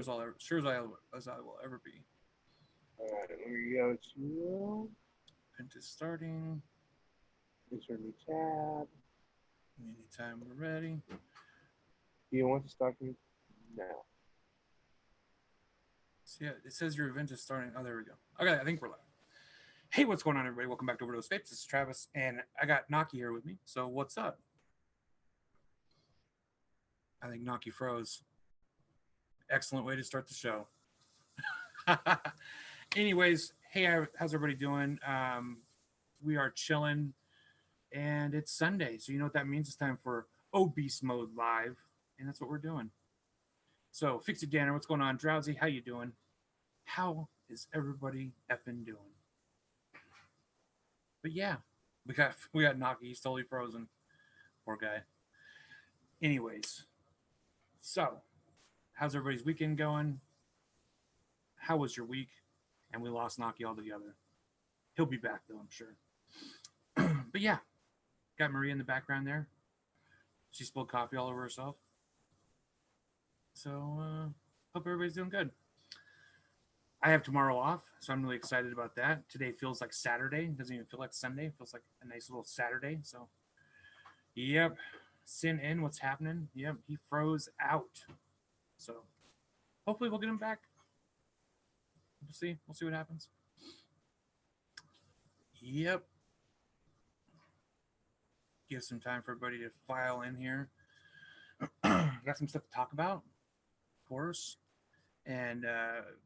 as I will ever be. All right, let me go to Print is starting. insert new tab. Anytime we're ready. Do you want to start from now? So yeah, it says your event is starting. Oh, there we go. Okay, I think we're live. Hey, what's going on, everybody? Welcome back to Overdose Vapes. This is Travis, and I got Naki here with me. So what's up? I think Naki froze. Excellent way to start the show. Anyways, hey, how's everybody doing? We are chilling, and it's Sunday, so you know what that means. It's time for Obese Mode Live, and that's what we're doing. So, Fix It Danner, what's going on? Drowsy, how you doing? How is everybody effing doing? But yeah, we got Naki. He's totally frozen. Poor guy. Anyways, so how's everybody's weekend going? How was your week? And we lost Naki altogether. He'll be back though, I'm sure. But yeah, got Maria in the background there. She spilled coffee all over herself. So hope everybody's doing good. I have tomorrow off, so I'm really excited about that. Today feels like Saturday. It doesn't even feel like Sunday. It feels like a nice little Saturday. So, yep. Sin in, what's happening? Yep, he froze out. So, hopefully we'll get him back. We'll see. We'll see what happens. Yep. Give some time for everybody to file in here. Got some stuff to talk about, of course. And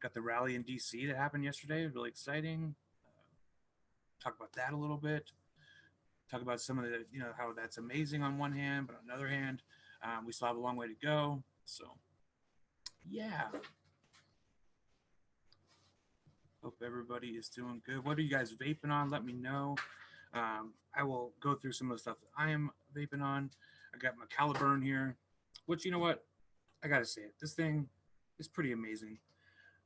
got the rally in DC that happened yesterday. Really exciting. Talk about that a little bit. Talk about some of the, how that's amazing on one hand, but on the other hand, we still have a long way to go. So, yeah. Hope everybody is doing good. What are you guys vaping on? Let me know. I will go through some of the stuff that I am vaping on. I got my Caliburn here, which, you know what? I got to say it. This thing is pretty amazing.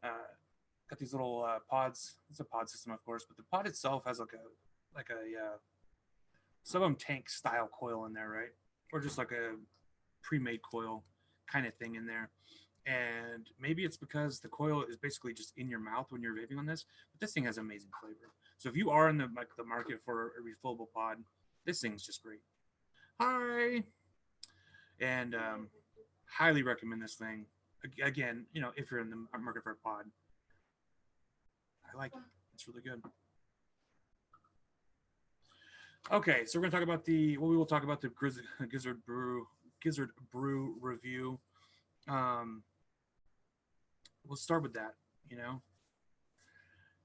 Got these little pods. It's a pod system, of course, but the pod itself has like a sub-ohm tank style coil in there, right? Or just like a pre-made coil kind of thing in there. And maybe it's because the coil is basically just in your mouth when you're vaping on this, but this thing has amazing flavor. So if you are in the market for a refillable pod, this thing's just great. Hi, and highly recommend this thing. Again, if you're in the market for a pod, I like it. It's really good. Okay, so we're gonna talk about we will talk about the Gizzard Brew review. We'll start with that.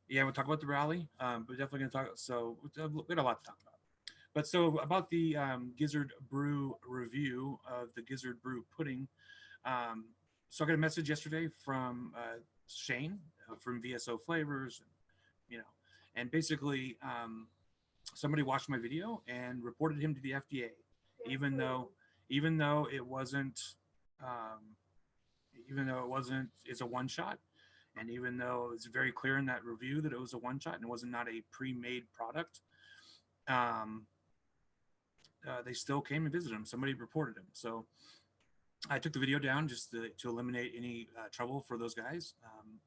Yeah, we'll talk about the rally, but definitely gonna talk. So we got a lot to talk about. But so about the Gizzard Brew review of the Gizzard Brew pudding. So I got a message yesterday from Shane from VSO Flavors, and basically somebody watched my video and reported him to the FDA, even though it wasn't, it's a one shot, and even though it's very clear in that review that it was a one shot and it wasn't not a pre-made product, they still came and visited him. Somebody reported him, so I took the video down just to eliminate any trouble for those guys.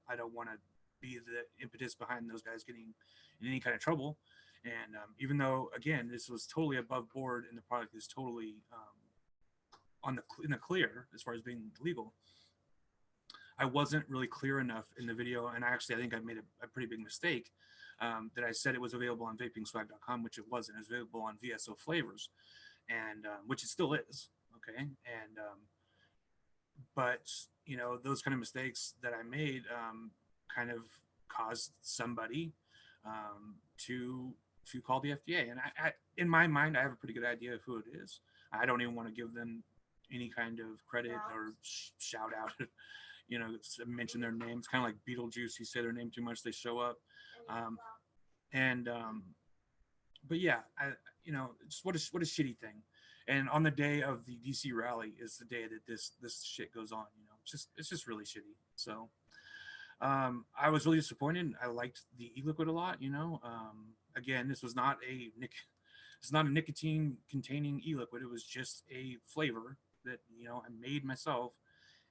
I don't want to be the impetus behind those guys getting in any kind of trouble. And even though, again, this was totally above board and the product is totally in the clear as far as being legal, I wasn't really clear enough in the video. And I think I made a pretty big mistake that I said it was available on vapingswag.com, which it wasn't. It was available on VSO Flavors, and which it still is. Okay. And but those kind of mistakes that I made kind of caused somebody to call the FDA. And I in my mind, I have a pretty good idea of who it is. I don't even want to give them any kind of credit or shout out, mention their names. Kind of like Beetlejuice, you say their name too much, they show up. But yeah, just what a shitty thing. And on the day of the DC rally is the day that this shit goes on. It's just really shitty. So I was really disappointed. I liked the e-liquid a lot. Again, this was not it's not a nicotine containing e-liquid. It was just a flavor that I made myself.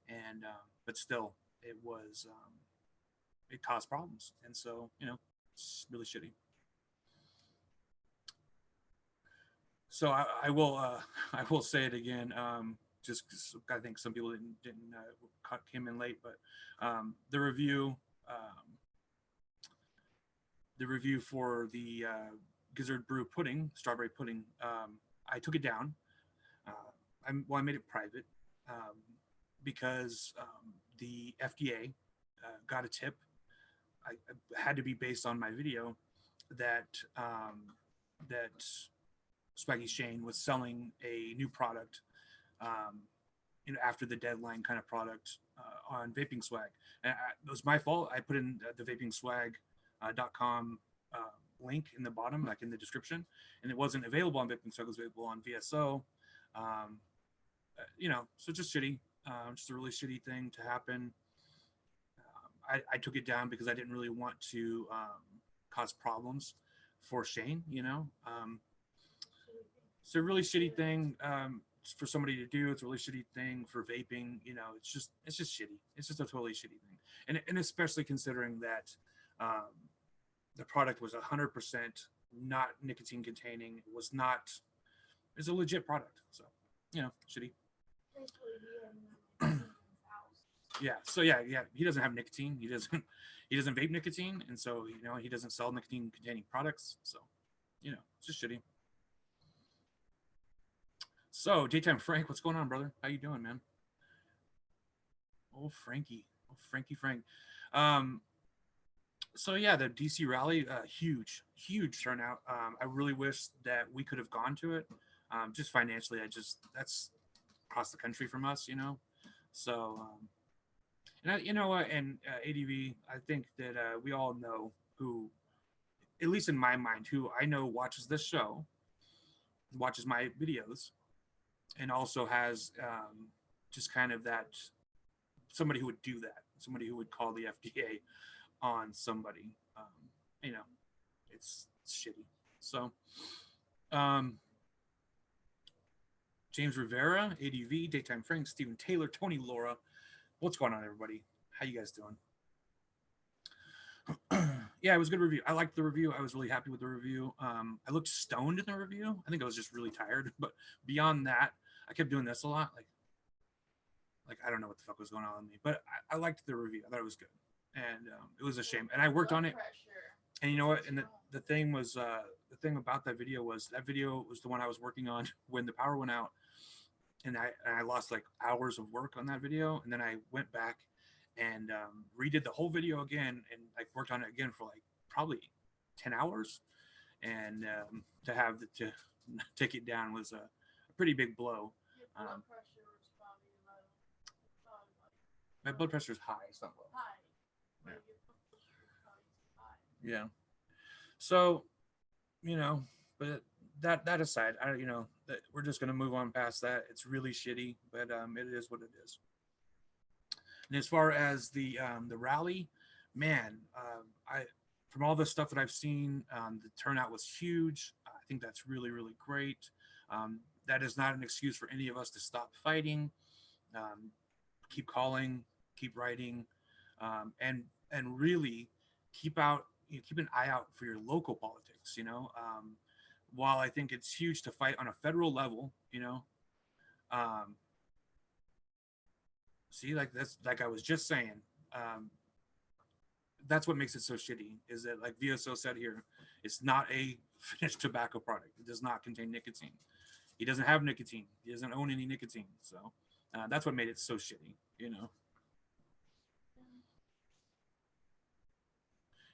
And but still, it was it caused problems, and so it's really shitty. So I will I will say it again. Just 'cause I think some people didn't came in late, but the review for the Gizzard Brew pudding, strawberry pudding, I took it down. I made it private because the FDA got a tip. I had to be based on my video that that Swaggy Shane was selling a new product, after the deadline kind of product on Vaping Swag. And it was my fault. I put in the vapingswag.com link in the bottom, like in the description, and it wasn't available on Vaping Swag. It was available on VSO. So just shitty. Just a really shitty thing to happen. I took it down because I didn't really want to cause problems for Shane. It's a really shitty thing for somebody to do. It's a really shitty thing for vaping. It's just shitty. It's just a totally shitty thing, and especially considering that the product was 100% not nicotine containing. It was not. It's a legit product. So shitty. Yeah. So yeah. He doesn't have nicotine. He doesn't vape nicotine, and so he doesn't sell nicotine containing products. So it's just shitty. So Daytime Frank, what's going on, brother? How you doing, man? Oh Frankie Frank. So yeah, the DC rally, huge turnout. I really wish that we could have gone to it. Just financially, that's across the country from us, So, and ADV, I think that we all know who, at least in my mind, who I know watches this show, watches my videos, and also has just kind of that somebody who would do that, somebody who would call the FDA on somebody. It's shitty. So, James Rivera, ADV, Daytime Frank, Stephen Taylor, Tony Laura. What's going on, everybody? How you guys doing? Yeah, it was a good review. I liked the review. I was really happy with the review. I looked stoned in the review. I think I was just really tired. But beyond that, I kept doing this a lot. Like I don't know what the fuck was going on with me. But I liked the review. I thought it was good. And it was a shame. And I worked on it. And you know what? And the thing was, the thing about that video was the one I was working on when the power went out. And I lost like hours of work on that video. And then I went back and redid the whole video again, and I worked on it again for like probably 10 hours. And to take it down was a pretty big blow. My blood pressure is high. It's not low. Yeah. So, but that aside, that we're just gonna move on past that. It's really shitty, but it is what it is. And as far as the rally, man, from all the stuff that I've seen, the turnout was huge. I think that's really, really great. That is not an excuse for any of us to stop fighting. Keep calling, keep writing, and really keep an eye out for your local politics. While I think it's huge to fight on a federal level, see, like that's like I was just saying, that's what makes it so shitty. Is that, like VSO said here, it's not a finished tobacco product. It does not contain nicotine. He doesn't have nicotine. He doesn't own any nicotine. So that's what made it so shitty.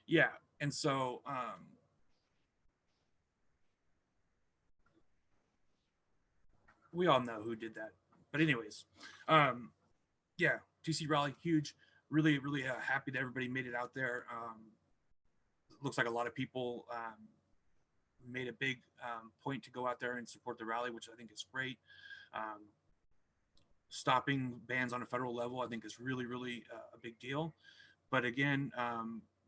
Yeah, and so we all know who did that. But anyways, yeah, DC rally, huge. Really, really happy that everybody made it out there. Looks like a lot of people made a big point to go out there and support the rally, which I think is great. Stopping bans on a federal level, I think, is really, really a big deal. But again,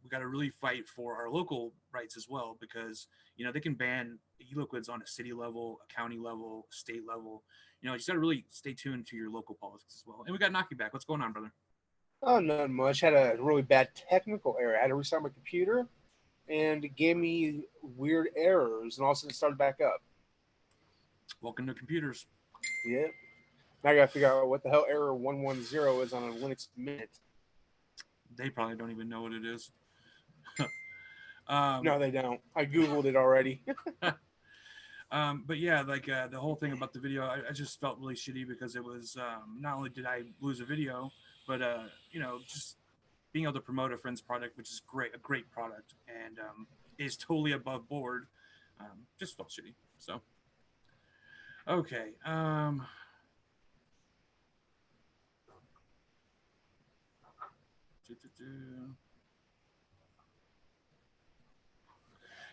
we got to really fight for our local rights as well, because they can ban e-liquids on a city level, a county level, state level. You just got to really stay tuned to your local politics as well. And we got Naki back. What's going on, brother? Oh, not much. Had a really bad technical error. I had to restart my computer, and it gave me weird errors, and all of a sudden it started back up. Welcome to computers. Yep. Now I gotta figure out what the hell error 110 is on a Linux Mint. They probably don't even know what it is. No, they don't. I googled it already. But yeah, like the whole thing about the video, I just felt really shitty because it was not only did I lose a video, but you know, just being able to promote a friend's product, which is great, a great product, and is totally above board, just felt shitty. So okay.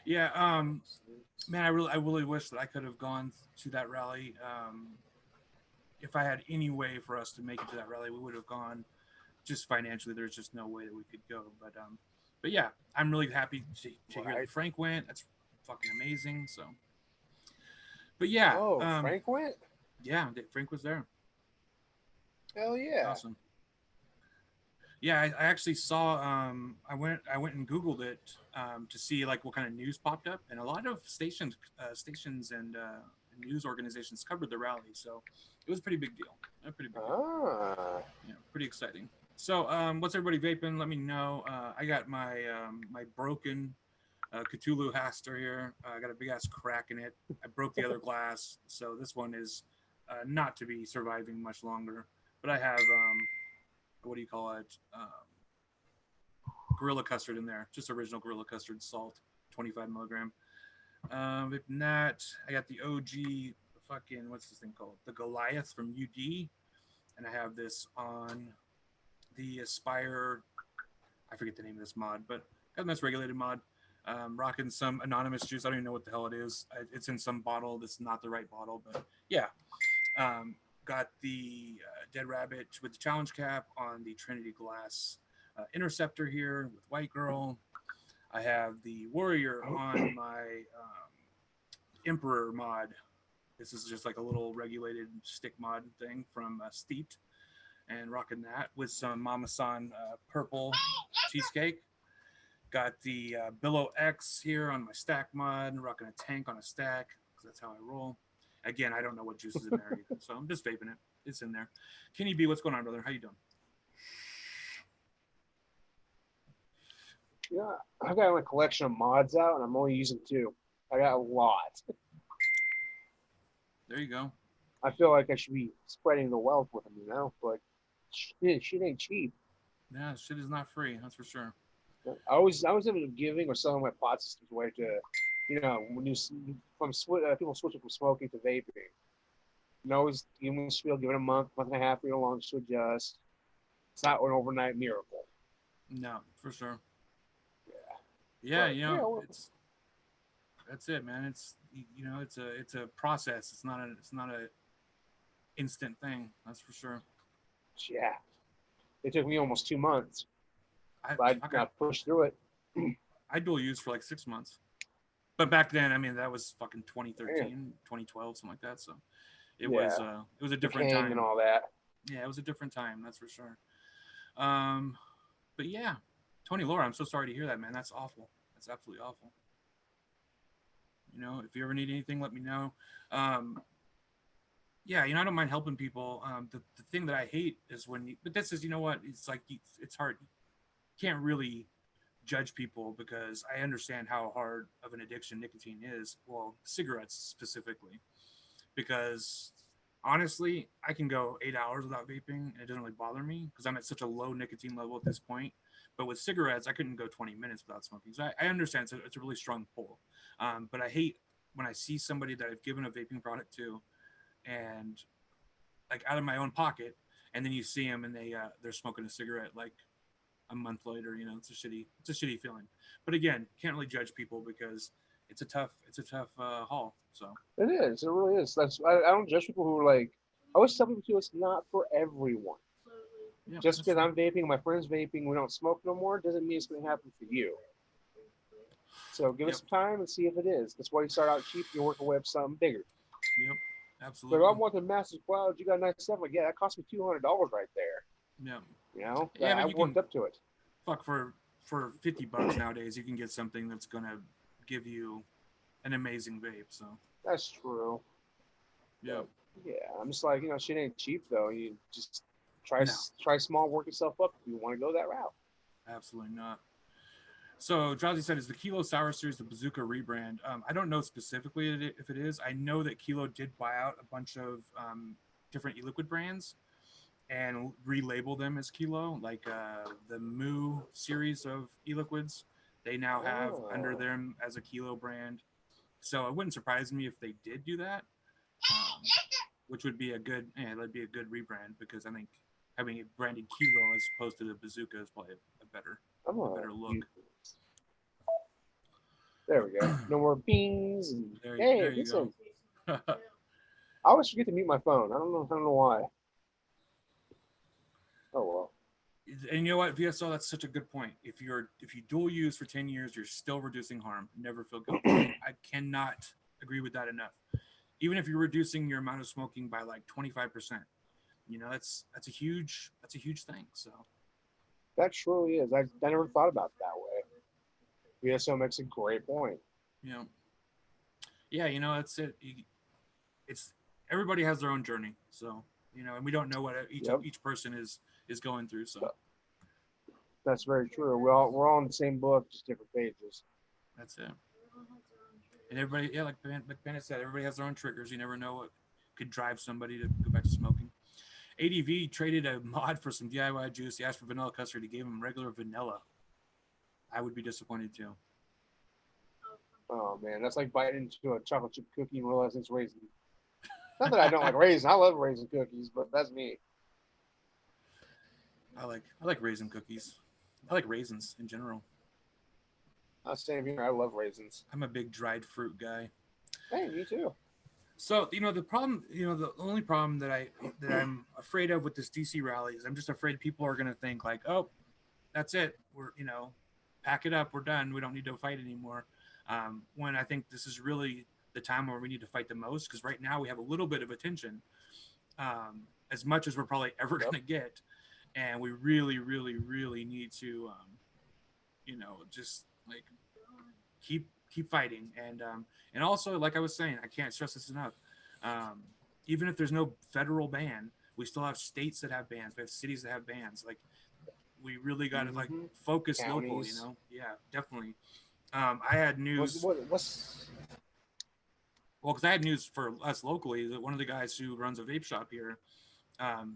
Yeah, man, I really wish that I could have gone to that rally. If I had any way for us to make it to that rally, we would have gone. Just financially, there's just no way that we could go. But yeah, I'm really happy to hear that Frank went. That's fucking amazing. So, but yeah, Oh, Frank went? Yeah, Frank was there. Hell yeah! Awesome. Yeah, I actually saw. I went and Googled it to see like what kind of news popped up, and a lot of stations and news organizations covered the rally, so it was a pretty big deal. A pretty big deal. Yeah, pretty exciting. So, what's everybody vaping? Let me know. I got my my broken Cthulhu Haster here. I got a big ass crack in it. I broke the other glass, so this one is not to be surviving much longer. But I have what do you call it? Gorilla custard in there, just original Gorilla custard salt, 25 milligram. If not, I got the OG fucking what's this thing called? The Goliath from UD, and I have this on the Aspire. I forget the name of this mod, but got a nice regulated mod. Rocking some anonymous juice. I don't even know what the hell it is. It's in some bottle that's not the right bottle, but yeah. Got the Dead Rabbit with the challenge cap on the Trinity Glass Interceptor here with White Girl. I have the Warrior on my Emperor mod. This is just like a little regulated stick mod thing from Steeped, and rocking that with some Mama San purple cheesecake. Got the Billow X here on my stack mod, rocking a tank on a stack because that's how I roll. Again, I don't know what juice is in there, so I'm just vaping it. It's in there. Kenny B, what's going on, brother? How you doing? Yeah, I got a collection of mods out, and I'm only using 2. I got a lot. There you go. I feel like I should be spreading the wealth with them, but shit ain't cheap. Yeah, shit is not free. That's for sure. I was able to giving or selling my pot systems away to, when people switching from smoking to vaping. Always giving them a spiel, give it a month and a half, long to adjust. It's not an overnight miracle. No, for sure. Yeah, but, it's that's it, man. It's it's a process. It's not a instant thing. That's for sure. Yeah, it took me almost 2 months. I pushed through it. I dual used for like 6 months, but back then, I mean, that was fucking 2013, 2012, something like that. So it was a different time and all that. Yeah, it was a different time. That's for sure. But yeah, Tony Laura, I'm so sorry to hear that, man. That's awful. That's absolutely awful. If you ever need anything, let me know. Yeah, I don't mind helping people. The thing that I hate is but this is, what? It's like, it's hard. You can't really judge people because I understand how hard of an addiction nicotine is. Well, cigarettes specifically, because honestly, I can go 8 hours without vaping and it doesn't really bother me because I'm at such a low nicotine level at this point. But with cigarettes, I couldn't go 20 minutes without smoking. So I understand it's a really strong pull. But I hate when I see somebody that I've given a vaping product to, and like out of my own pocket, and then you see them and they're smoking a cigarette like a month later. It's a shitty feeling. But again, can't really judge people because it's a tough haul. So it is. It really is. I don't judge people who are like. I always tell people too, it's not for everyone. Yeah, just because I'm vaping, my friend's vaping, we don't smoke no more, doesn't mean it's going to happen for you. So give us some time and see if it is. That's why you start out cheap, you work away up something bigger. Yep, absolutely. But if I want the massive clouds, you got a nice stuff. Like, yeah, that cost me $200 right there. Yeah. You know, Yeah, I but you worked can up to it. fuck for $50 nowadays. You can get something that's gonna give you an amazing vape. So That's true. yeah, But yeah, I'm just like, shit ain't cheap though. You just try no, try small, work yourself up if you want to go that route. absolutely not. So Drowsy said, "Is the Kilo Sour Series the Bazooka rebrand?" I don't know specifically if it is. I know that Kilo did buy out a bunch of different e-liquid brands and relabel them as Kilo, like the Moo series of e-liquids. They now have under Oh, them as a Kilo brand. So it wouldn't surprise me if they did do that, which would be that'd be a good rebrand because I think having it branded Kilo as opposed to the Bazooka is probably a better I'm look. There we go. No more beans. And, There hey, you listen. go. I always forget to mute my phone. I don't know why. Oh well. And you know what, VSO, that's such a good point. If you dual use for 10 years, you're still reducing harm. Never feel guilty. I cannot agree with that enough. Even if you're reducing your amount of smoking by like 25%, that's a huge thing. So That truly is. I never thought about it that way. VSO makes a great point. you know, yeah, that's it. It's everybody has their own journey. So and we don't know what Yep. each person is going through. So that's very true. We're all in the same book, just different pages. That's it. And everybody, yeah, like Bennett said, everybody has their own triggers. You never know what could drive somebody to go back to smoking. ADV traded a mod for some DIY juice. He asked for vanilla custard. He gave him regular vanilla. I would be disappointed too. Oh man, that's like biting into a chocolate chip cookie and realizing it's raisin. Not that I don't like raisins. I love raisin cookies, but that's me. I like raisin cookies. I like raisins in general. Same here. I love raisins. I'm a big dried fruit guy. Hey, me too. So the problem, the only problem that I'm afraid of with this DC rally is I'm just afraid people are gonna think like, oh, that's it. We're pack it up. We're done. We don't need to fight anymore. When I think this is really the time where we need to fight the most, because right now we have a little bit of attention, as much as we're probably ever gonna get, and we really, really, really need to, just like keep fighting, and also, like I was saying, I can't stress this enough. Even if there's no federal ban, we still have states that have bans. We have cities that have bans. Like we really got to like focus Counties. local. Yeah, definitely. I had news. What's Well, because I had news for us locally that one of the guys who runs a vape shop here,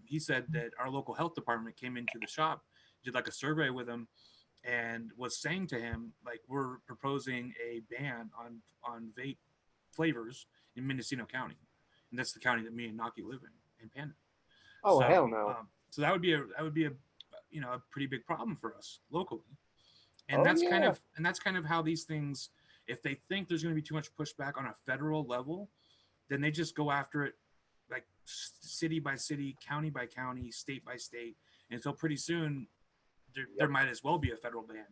he said that our local health department came into the shop, did like a survey with him, and was saying to him like, we're proposing a ban on vape flavors in Mendocino County, and that's the county that me and Naki live in Panda. Oh, hell no. So that would be a a pretty big problem for us locally, and Oh, that's yeah. kind of how these things. If they think there's going to be too much pushback on a federal level, then they just go after it like city by city, county by county, state by state, and so pretty soon there might as well be a federal ban.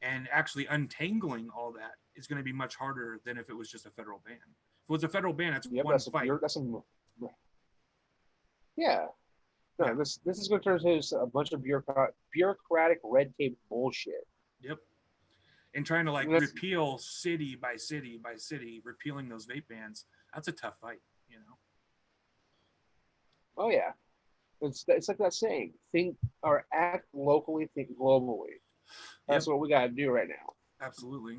And actually untangling all that is going to be much harder than if it was just a federal ban. If it was a federal ban, that's one fight. Yeah. No, Yeah. this is going to turn into a bunch of bureaucratic red tape bullshit. Yep. And trying to like repeal city by city by city, repealing those vape bans, that's a tough fight, Oh yeah. It's like that saying: think or act locally, think globally. That's what we got to do right now. Absolutely.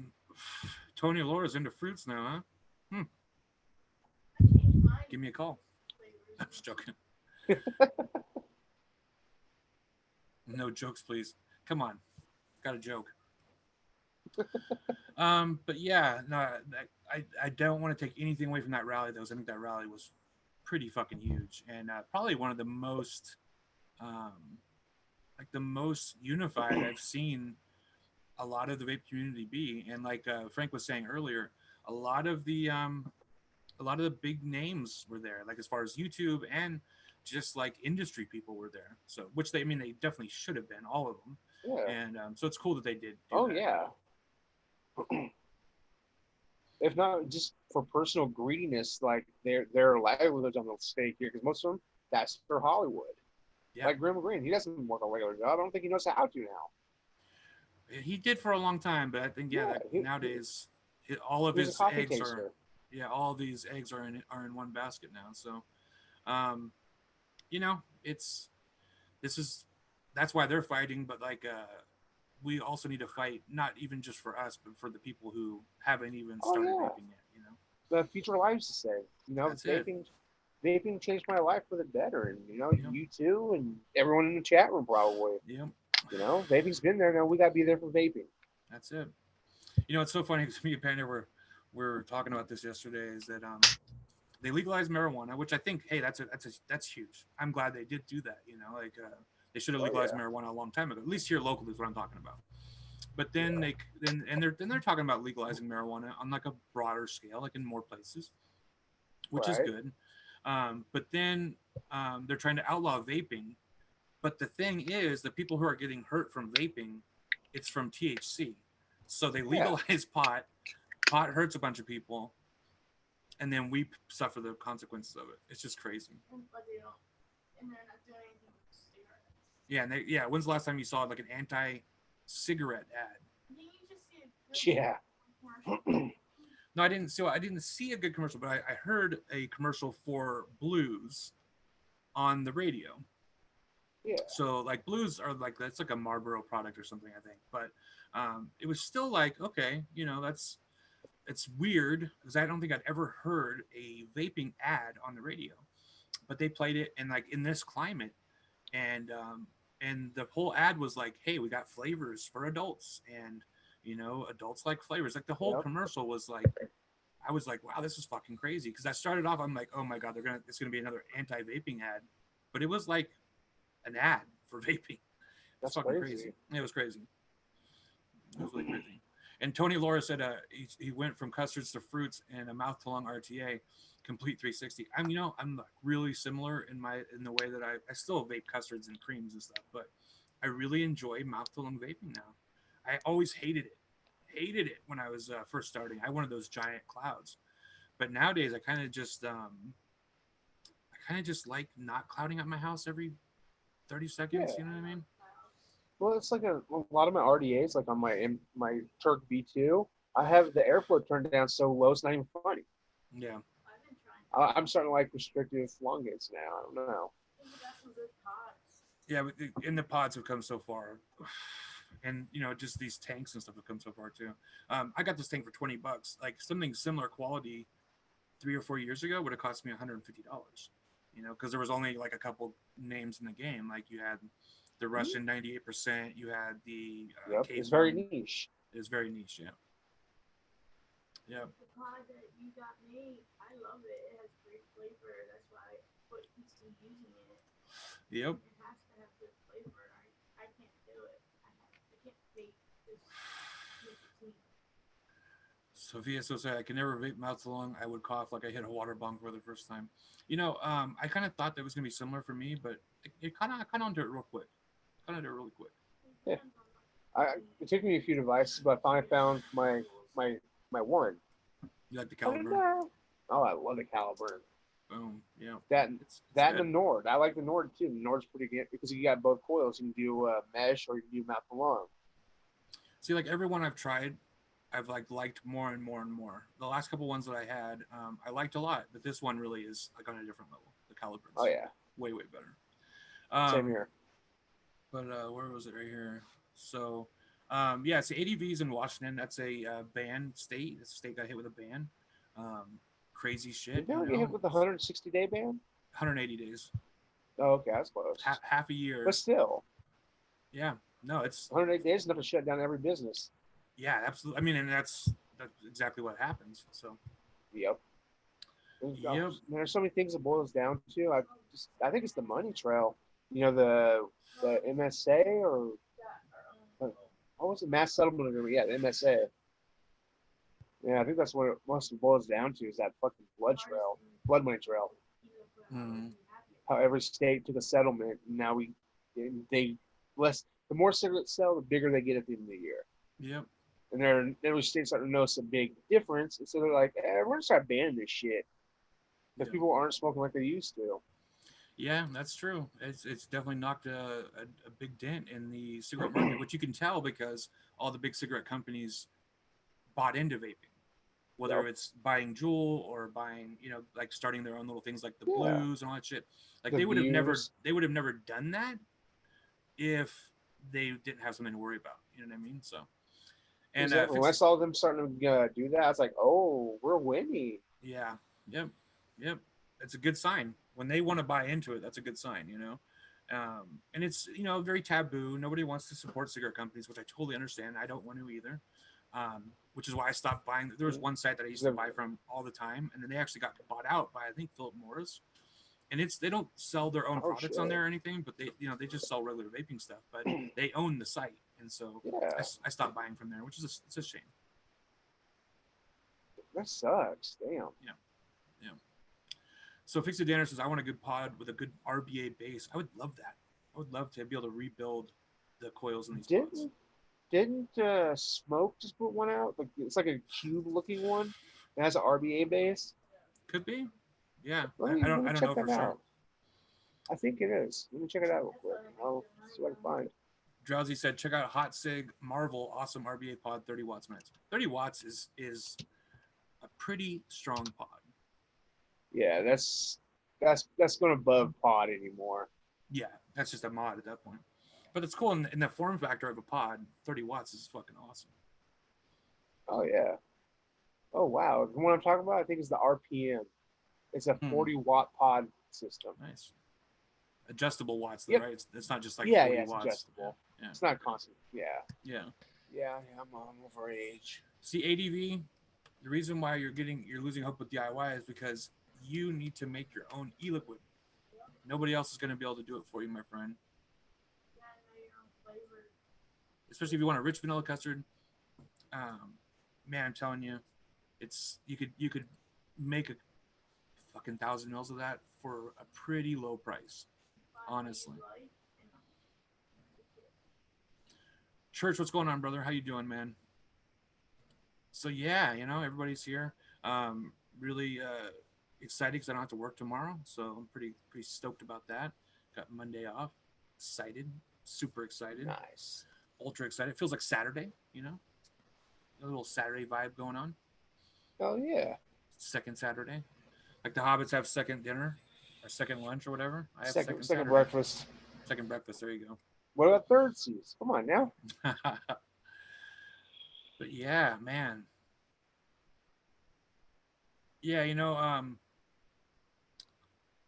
Tony Laura's into fruits now, huh? Give me a call. I'm just joking. No jokes, please. Come on. Got a joke. But yeah, no, I don't want to take anything away from that rally, though. I think that rally was pretty fucking huge, and probably one of the most, like the most unified I've seen a lot of the vape community be. And like Frank was saying earlier, a lot of the big names were there, like as far as YouTube and just like industry people were there. So, which they definitely should have been, all of them. Yeah. And so it's cool that they did. Yeah. If not just for personal greediness, like their livelihoods on the stake here, because most of them, that's their Hollywood. Yeah. Like Graham Greene, he doesn't work a regular job. I don't think he knows how to now. He did for a long time, but I think nowadays all of he was a his coffee eggs taster. all these eggs are in one basket now. So, you know, that's why they're fighting. But like, we also need to fight, not even just for us, but for the people who haven't even started vaping yet. You know, the future lives to say. That's it. Vaping changed my life for the better, and Yep. you too, and everyone in the chat room probably. Yep. Vaping's been there. Now we gotta be there for vaping. That's it. You know, it's so funny because me and Panda were talking about this yesterday. Is that they legalized marijuana, which I think, hey, that's huge. I'm glad they did do that. You know, like they should have legalized marijuana a long time ago. At least here locally is what I'm talking about. But then they're talking about legalizing marijuana on like a broader scale, like in more places, which is good. But then they're trying to outlaw vaping. But the thing is, the people who are getting hurt from vaping, it's from THC. So they legalize pot. Pot hurts a bunch of people, and then we suffer the consequences of it. It's just crazy. And they're not doing anything with cigarettes. Yeah, and when's the last time you saw like an anti-cigarette ad? Didn't you just see a commercial? No, I didn't see a good commercial, but I heard a commercial for blues on the radio. Yeah. So like blues are like, that's like a Marlboro product or something, I think. But it was still like, okay, it's weird because I don't think I'd ever heard a vaping ad on the radio. But they played it in like in this climate, and the whole ad was like, hey, we got flavors for adults, and adults like flavors. Like the whole commercial was like, I was like, wow, this is fucking crazy. Because I started off, I'm like, oh my god, it's gonna be another anti-vaping ad, but it was like an ad for vaping. That's fucking crazy. It was crazy. It was really crazy. And Tony Laura said he went from custards to fruits and a mouth to lung RTA, complete 360. I'm like really similar in the way that I still vape custards and creams and stuff, but I really enjoy mouth to lung vaping now. I always hated it when I was first starting. I wanted those giant clouds, but nowadays I kind of just like not clouding up my house every 30 seconds. You know what I mean? Well, it's like a lot of my RDAs, like on my Turk V2, I have the airflow turned down so low it's not even funny. Yeah. I'm starting to like restrictive lung hits now. I don't know. Yeah, and the pods have come so far, and just these tanks and stuff have come so far too. I got this tank for $20. Like something similar quality 3 or 4 years ago would have cost me $150. Because there was only like a couple names in the game. Like you had the Russian 98%. You had the it's very niche. It's very niche, yeah. Yeah. The pod that you got me, I love it. It has great flavor. That's why I keep using it. Yep. It has to have good flavor. I can't do it. I can't vape this nicotine. Sophia so said I can never vape mouth to lung. I would cough like I hit a water bong for the first time. I kind of thought that was gonna be similar for me, but it kind of did it real quick. Really quick. Yeah. It took me a few devices, but I finally found my one. You like the caliber? Oh, I love the caliber. Boom. Yeah. That and the Nord. I like the Nord too. The Nord's pretty good because you got both coils. You can do mesh or you can do mouth to lung. See, like every one I've tried, I've liked more and more and more. The last couple ones that I had, I liked a lot, but this one really is like on a different level. The caliber. Oh yeah. Way better. Same here. But where was it? Right here. So, it's ADVs in Washington. That's a ban state. It's a state got hit with a ban. Crazy shit. Did they get hit with the 160-day ban? 180 days. Oh, okay, that's close. Half a year. But still. Yeah. No, it's 108 days enough to shut down every business. Yeah, absolutely. I mean, and that's exactly what happens. So. Yep. There's so many things it boils down to. I think it's the money trail. The MSA or what was the mass settlement agreement? Yeah, the MSA. Yeah, I think that's what it mostly boils down to is that fucking blood money trail. Mm-hmm. How every state took a settlement, and now the more cigarettes sell, the bigger they get at the end of the year. Yep. And every state's starting to notice a big difference, and so they're like, we're gonna start banning this shit because people aren't smoking like they used to. Yeah, that's true. It's definitely knocked a big dent in the cigarette market, which you can tell because all the big cigarette companies bought into vaping, whether Yep. it's buying Juul or buying, like starting their own little things like the Yeah. blues and all that shit. Like The views. they would have never done that if they didn't have something to worry about. You know what I mean? So, and Exactly. When I saw them starting to do that, I was like, "Oh, we're winning." yeah, yep, yep. It's a good sign when they want to buy into it. That's a good sign, and it's very taboo. Nobody wants to support cigarette companies, which I totally understand. I don't want to either. Which is why I stopped buying. There was one site that I used to buy from all the time, and then they actually got bought out by I think Philip Morris. And they don't sell their own Oh products on shit. there or anything, but they just sell regular vaping stuff. But they own the site, and so Yeah, I stopped buying from there, which is it's a shame. that sucks. Damn. Yeah, yeah. So Fixie Danner says I want a good pod with a good RBA base. I would love that. I would love to be able to rebuild the coils in these pods. Didn't Smoke just put one out? Like it's like a cube looking one. It has an RBA base. Could be. Yeah, Let I me don't let me I don't check know for that sure. out. I think it is. Let me check it out real quick. I'll see what I can find. Drowsy said, check out Hot Sig Marvel, awesome RBA pod, 30 watts minutes. 30 watts is a pretty strong pod. Yeah, that's going above pod anymore. Yeah, that's just a mod at that point. But it's cool in the form factor of a pod. 30 watts is fucking awesome. Oh yeah. Oh wow. The one I'm talking about, I think is the RPM. It's a 40-watt pod system. Nice. Adjustable watts, though, Yep. right? It's not just like Yeah, 40 yeah, it's watts. adjustable. Yeah. It's not constant. Yeah. Yeah. Yeah, I'm over age. See, ADV, the reason why you're losing hope with DIY is because you need to make your own e-liquid. Nobody else is going to be able to do it for you, my friend. Especially if you want a rich vanilla custard. Man, I'm telling you, you could make a fucking 1,000 mils of that for a pretty low price, honestly. Church, what's going on, brother? How you doing, man? So yeah, everybody's here. Really excited because I don't have to work tomorrow, so I'm pretty stoked about that. Got Monday off. Excited, super excited. Nice. Ultra excited. It feels like Saturday, a little Saturday vibe going on. Oh yeah. Second Saturday, like the hobbits have second dinner or second lunch or whatever. I have second breakfast. Second breakfast. There you go. What about third seas? Come on now. But yeah, man. Yeah,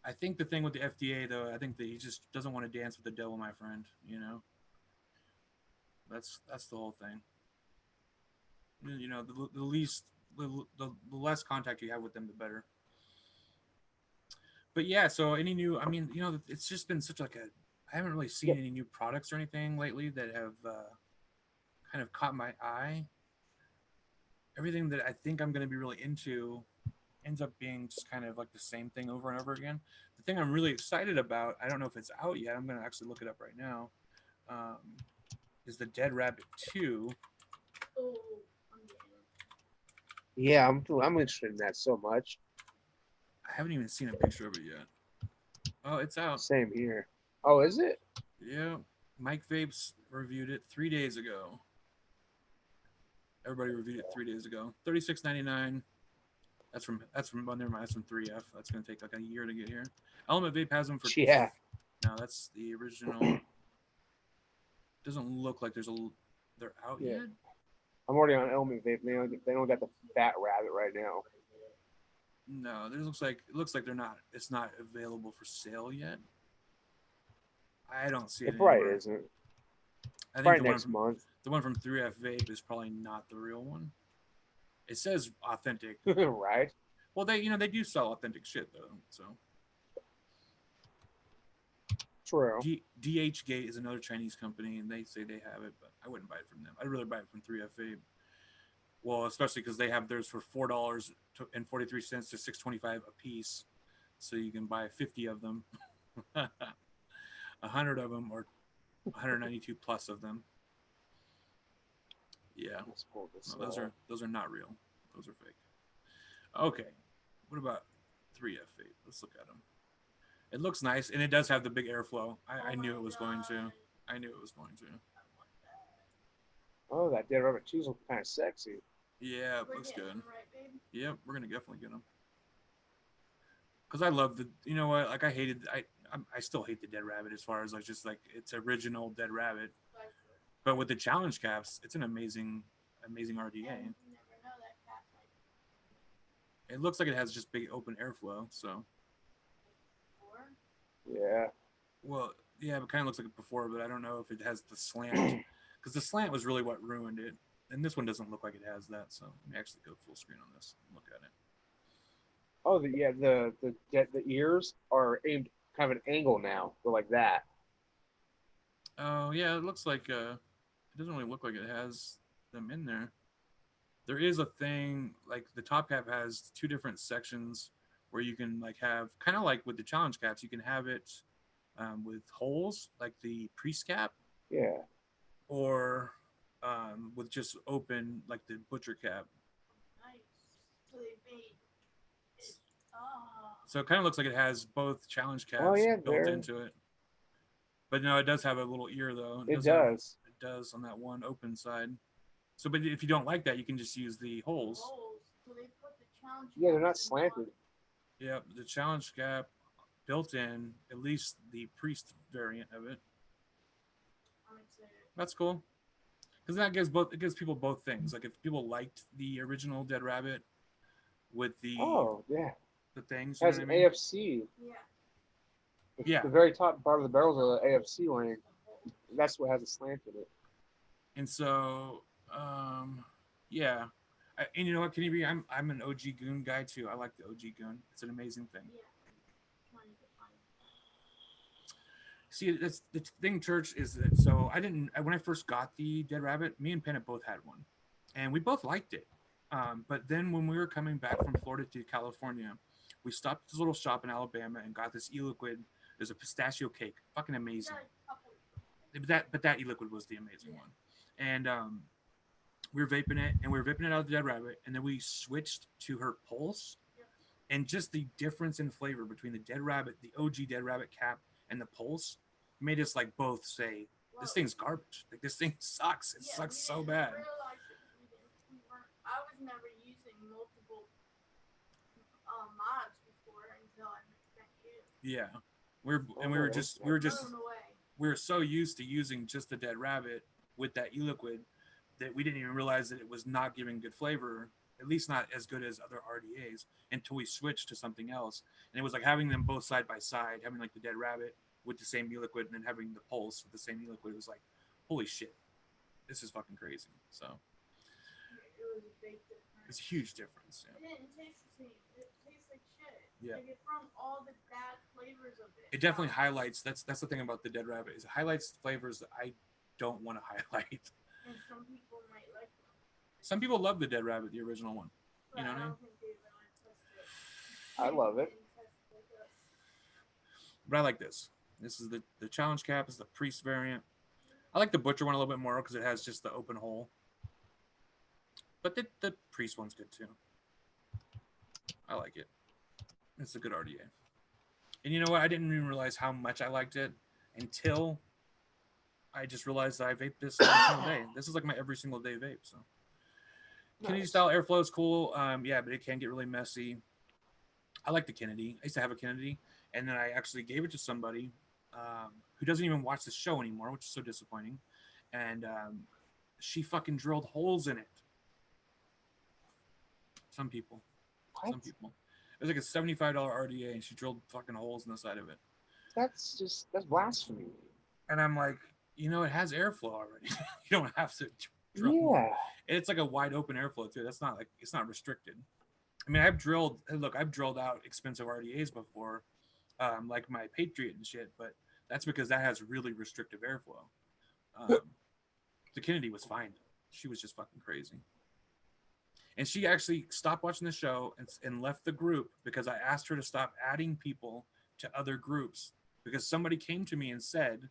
I think the thing with the FDA though, I think that he just doesn't want to dance with the devil, my friend. That's the whole thing. The least, the less contact you have with them, the better. But yeah, so any new? I mean, it's just been such like a. I haven't really seen any new products or anything lately that have kind of caught my eye. Everything that I think I'm going to be really into ends up being just kind of like the same thing over and over again. The thing I'm really excited about, I don't know if it's out yet. I'm going to actually look it up right now. Is the Dead Rabbit 2. Yeah, I'm interested in that so much. I haven't even seen a picture of it yet. Oh, it's out. Same here. Oh, is it? Yeah. Mike Vapes reviewed it 3 days ago. Everybody reviewed it 3 days ago. $36.99. That's from never mind. That's from 3F. That's gonna take like a year to get here. Element Vape has them for. Yeah. No, that's the original. Doesn't look like they're out yet. I'm already on Element Vape. They don't got the Fat Rabbit right now. No, it looks like they're not. It's not available for sale yet. I don't see it. It probably isn't. I think probably next month. The one from 3F Vape is probably not the real one. It says authentic. Right. Well, they do sell authentic shit though. So. True. DH Gate is another Chinese company, and they say they have it, but I wouldn't buy it from them. I'd rather buy it from 3F Vape. Well, especially because they have theirs for $4.43 to $6.25 a piece, so you can buy 50 of them, 100 of them, or 192 plus of them. Yeah, no, those are not real. Those are fake. Okay, what about 3F Vape? Let's look at them. It looks nice, and it does have the big airflow. I knew it was going to. I knew it was going to. Oh, that dead rabbit cheese looks kind of sexy. Yeah, it looks good. Right, babe? Yep, we're gonna definitely get them. Cause I love the, you know what? Like I still hate the dead rabbit as far as like just like its original dead rabbit. But with the challenge caps, it's an amazing RDA. And you never know that cat might It looks like it has just big open airflow. So, before. Yeah. well, yeah, it kind of looks like it before, but I don't know if it has the slant. Because the slant was really what ruined it. And this one doesn't look like it has that. So let me actually go full screen on this and look at it. Oh, the ears are aimed kind of an angle now. They're like that. Oh yeah, it looks like it doesn't really look like it has them in there. There is a thing like the top cap has two different sections where you can like have kind of like with the challenge caps, you can have it with holes like the priest cap, Yeah. or with just open like the butcher cap. Nice. So they made it. Oh. So it kind of looks like it has both challenge caps Oh, yeah, built there. into it. But no, it does have a little ear though. It does. It does on that one open side. So, but if you don't like that, you can just use the holes. Holes. So they put the challenge. Yeah, they're not caps in slanted. Yep, the challenge cap built in, at least the priest variant of it. I'm excited. That's cool. Because that gives both, it gives people both things. Like if people liked the original Dead Rabbit with the Oh, yeah. the things, It you know has what I an mean? AFC. Yeah. Yeah. The very top part of the barrels of the AFC lane. That's what has a slant in it. And so, yeah. And you know what, Kenny B, I'm an OG Goon guy too. I like the OG Goon. It's an amazing thing. Yeah. Trying to find. See, that's the thing, Church, is that so I didn't when I first got the Dead Rabbit, me and Pennant both had one, and we both liked it. But then when we were coming back from Florida to California, we stopped at this little shop in Alabama and got this e-liquid. There's a pistachio cake, fucking amazing. But that e-liquid was the amazing one, and we were vaping it, and we were vaping it out of the Dead Rabbit, and then we switched to her Pulse, and just the difference in flavor between the Dead Rabbit, the OG Dead Rabbit cap, and the Pulse made us like both say, this thing's garbage. Like this thing sucks. It sucks so bad. I was never using multiple mods before until I met you. Yeah, we were so used to using just the Dead Rabbit with that e-liquid that we didn't even realize that it was not giving good flavor, at least not as good as other RDAs, until we switched to something else. And it was like having them both side by side, having like the Dead Rabbit with the same e-liquid and then having the Pulse with the same e-liquid. It was like, holy shit, this is fucking crazy. So It was a big difference. it's a huge difference. Yeah. It didn't taste the same. It tastes like shit. Yeah. Like it from all the bad flavors of it. It definitely highlights. That's the thing about the Dead Rabbit is it highlights flavors that I don't want to highlight. And some people might like them. Some people love the Dead Rabbit, the original one. But You know what I mean? don't think they really test it. I love it. But I like this. This is the challenge cap is the priest variant. I like the butcher one a little bit more because it has just the open hole. But the priest one's good too. I like it. It's a good RDA. And you know what? I didn't even realize how much I liked it until I just realized that I vape this every single day. This is like my every single day vape. So Kennedy style airflow is cool. Yeah, but it can get really messy. I like the Kennedy. I used to have a Kennedy, and then I actually gave it to somebody who doesn't even watch the show anymore, which is so disappointing. And she fucking drilled holes in it. Some people. What? Some people. It was like a $75 RDA, and she drilled fucking holes in the side of it. That's blasphemy. And I'm like, you know, it has airflow already. You don't have to drill. Yeah. More. It's like a wide open airflow too. That's not like it's not restricted. I mean, I've drilled out expensive RDAs before, like my Patriot and shit, but that's because that has really restrictive airflow. The Kennedy was fine. She was just fucking crazy. And she actually stopped watching the show and left the group because I asked her to stop adding people to other groups because somebody came to me and said,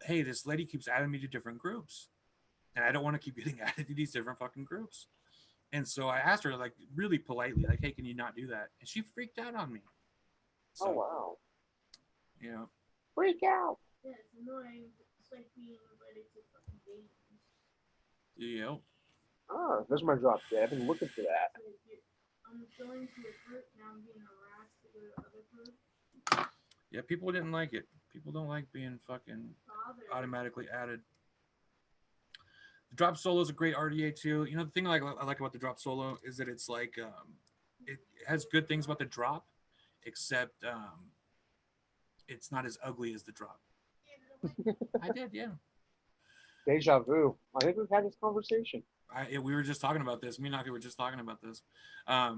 hey, this lady keeps adding me to different groups and I don't want to keep getting added to these different fucking groups. And so I asked her like really politely, like, hey, can you not do that? And she freaked out on me. So, Oh, wow. You know. Freak out. Yeah, it's annoying. It's like being invited to fucking games. Yep. Oh, there's my drop dead. I've been looking for that. So if you, I'm going to a group now. I'm being harassed to go to other group. Yeah, people didn't like it. People don't like being fucking Bothered. automatically added. The drop solo is a great RDA too. You know, the thing I like about the drop solo is that it's like it has good things about the drop, except it's not as ugly as the drop. I did, yeah. Deja vu. I think we've had this conversation. We were just talking about this. Me and Naki were just talking about this. Yeah.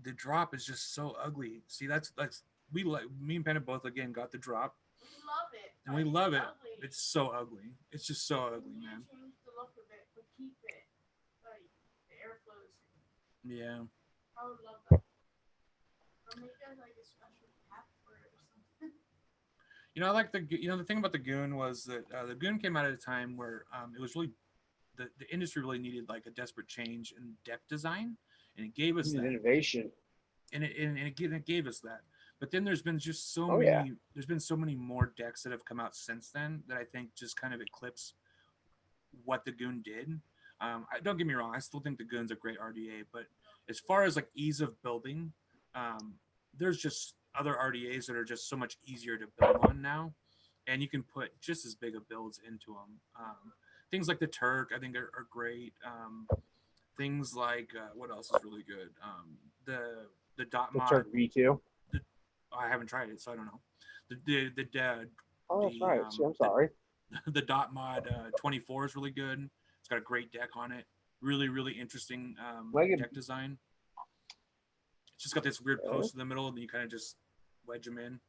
The drop is just so ugly. See, that's we like me and Panda both again got the drop. We love it. And we love it. Ugly. It's so ugly. It's just so ugly, man. Change the look of it, but keep it. Like the airflows. Yeah. I would love that. Or make it like a special cap for it or something. You know, I like the thing about the Goon was that the Goon came out at a time where it was really the industry really needed like a desperate change in deck design, and it gave us that innovation. And it gave us that. But then there's been just so many. Yeah. There's been so many more decks that have come out since then that I think just kind of eclipse what the Goon did. Don't get me wrong, I still think the Goon's a great RDA, but as far as like ease of building, there's just other RDAs that are just so much easier to build on now, and you can put just as big of builds into them. Things like the Turk, I think, are great. Things like what else is really good? The dot mod. Turk V2. I haven't tried it, so I don't know. The oh, that's right. I'm sorry. The dot mod 24 is really good. It's got a great deck on it. Really, really interesting deck design. It's just got this weird post in the middle, and you kind of just wedge them in.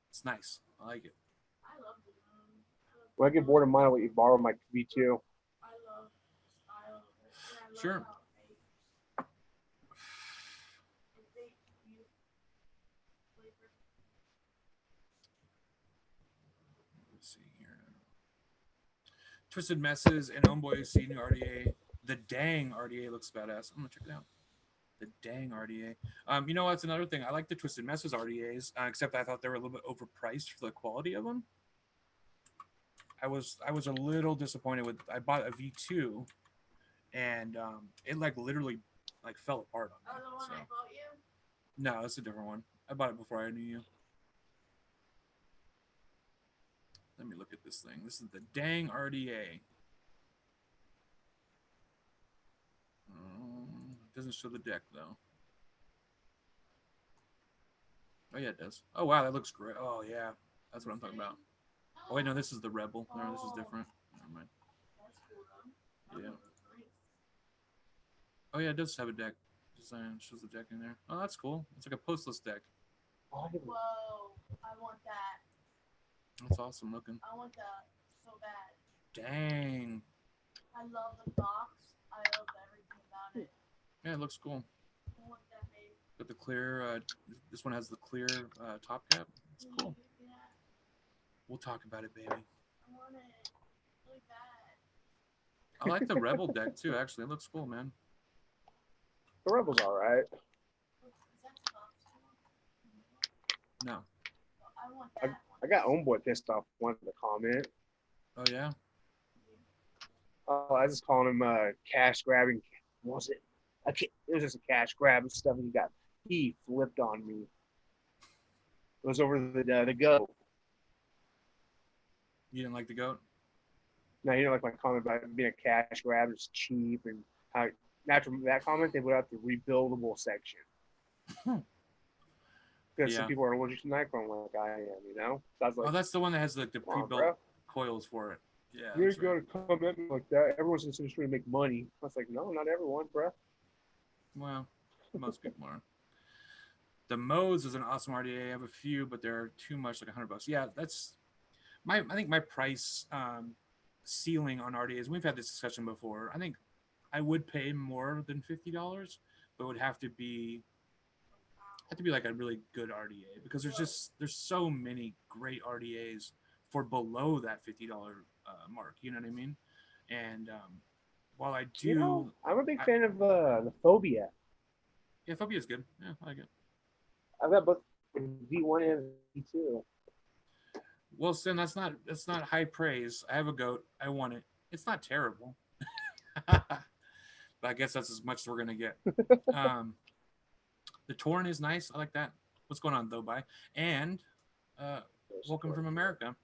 It's nice. I like it. I love it. When I get bored of mine, I'll let you borrow my V2. I love the style of it. And I love Sure. how Let's see here. Twisted Messes and Homeboy see new RDA. The Dang RDA looks badass. I'm gonna check it out. The Dang RDA. You know what's another thing? I like the Twisted Messes RDAs, except I thought they were a little bit overpriced for the quality of them. I was a little disappointed with. I bought a V2, and it like literally like fell apart on me. Oh, the one I bought you? No, it's a different one. I bought it before I knew you. Let me look at this thing. This is the Dang RDA. Doesn't show the deck though. Oh yeah, it does. Oh wow, that looks great. Oh yeah, that's what I'm talking about. Oh wait, no, this is the Rebel. No, this is different. Never mind. Yeah. Oh yeah, it does have a deck design. It shows the deck in there. Oh, that's cool. It's like a postless deck. Whoa, I want that. That's awesome looking. I want that so bad. Dang. I love the box. I love everything about it. Yeah, it looks cool. I want that, babe. Got the clear. This one has the clear top cap. It's cool. Yeah. We'll talk about it, baby. I want it really bad. I like the Rebel deck too. Actually, it looks cool, man. The Rebel's all right. No. I want that one. I got Homeboy pissed off. Wanted to comment. Oh yeah. Oh, I was just calling him cash grabbing. What was it? It was just a cash grab and stuff. And he flipped on me. It was over the goat. You didn't like the goat? No, you know, like my comment about it being a cash grab is cheap and how after that comment they put out the rebuildable section. Because some people are allergic to Nicron like I am, you know. So I was like, oh, that's the one that has like the pre-built coils for it. Yeah. You're going to come at me like that. Everyone's in this industry to make money. I was like, no, not everyone, bro. Well, most people are. The Modes is an awesome RDA. I have a few, but they're too much, like $100. Yeah, that's I think my price ceiling on RDAs. We've had this discussion before. I think I would pay more than $50, but it would have to be like a really good RDA because there's so many great RDAs for below that $50 mark. You know what I mean? And while I do, you know, I'm a big fan of the Phobia. Yeah, Phobia is good. Yeah, I like it. I've got both. V1 and V2. Well, Sin, that's not high praise. I have a goat. I want it. It's not terrible. But I guess that's as much as we're gonna get. The Torn is nice. I like that. What's going on, though, bye? And welcome from America.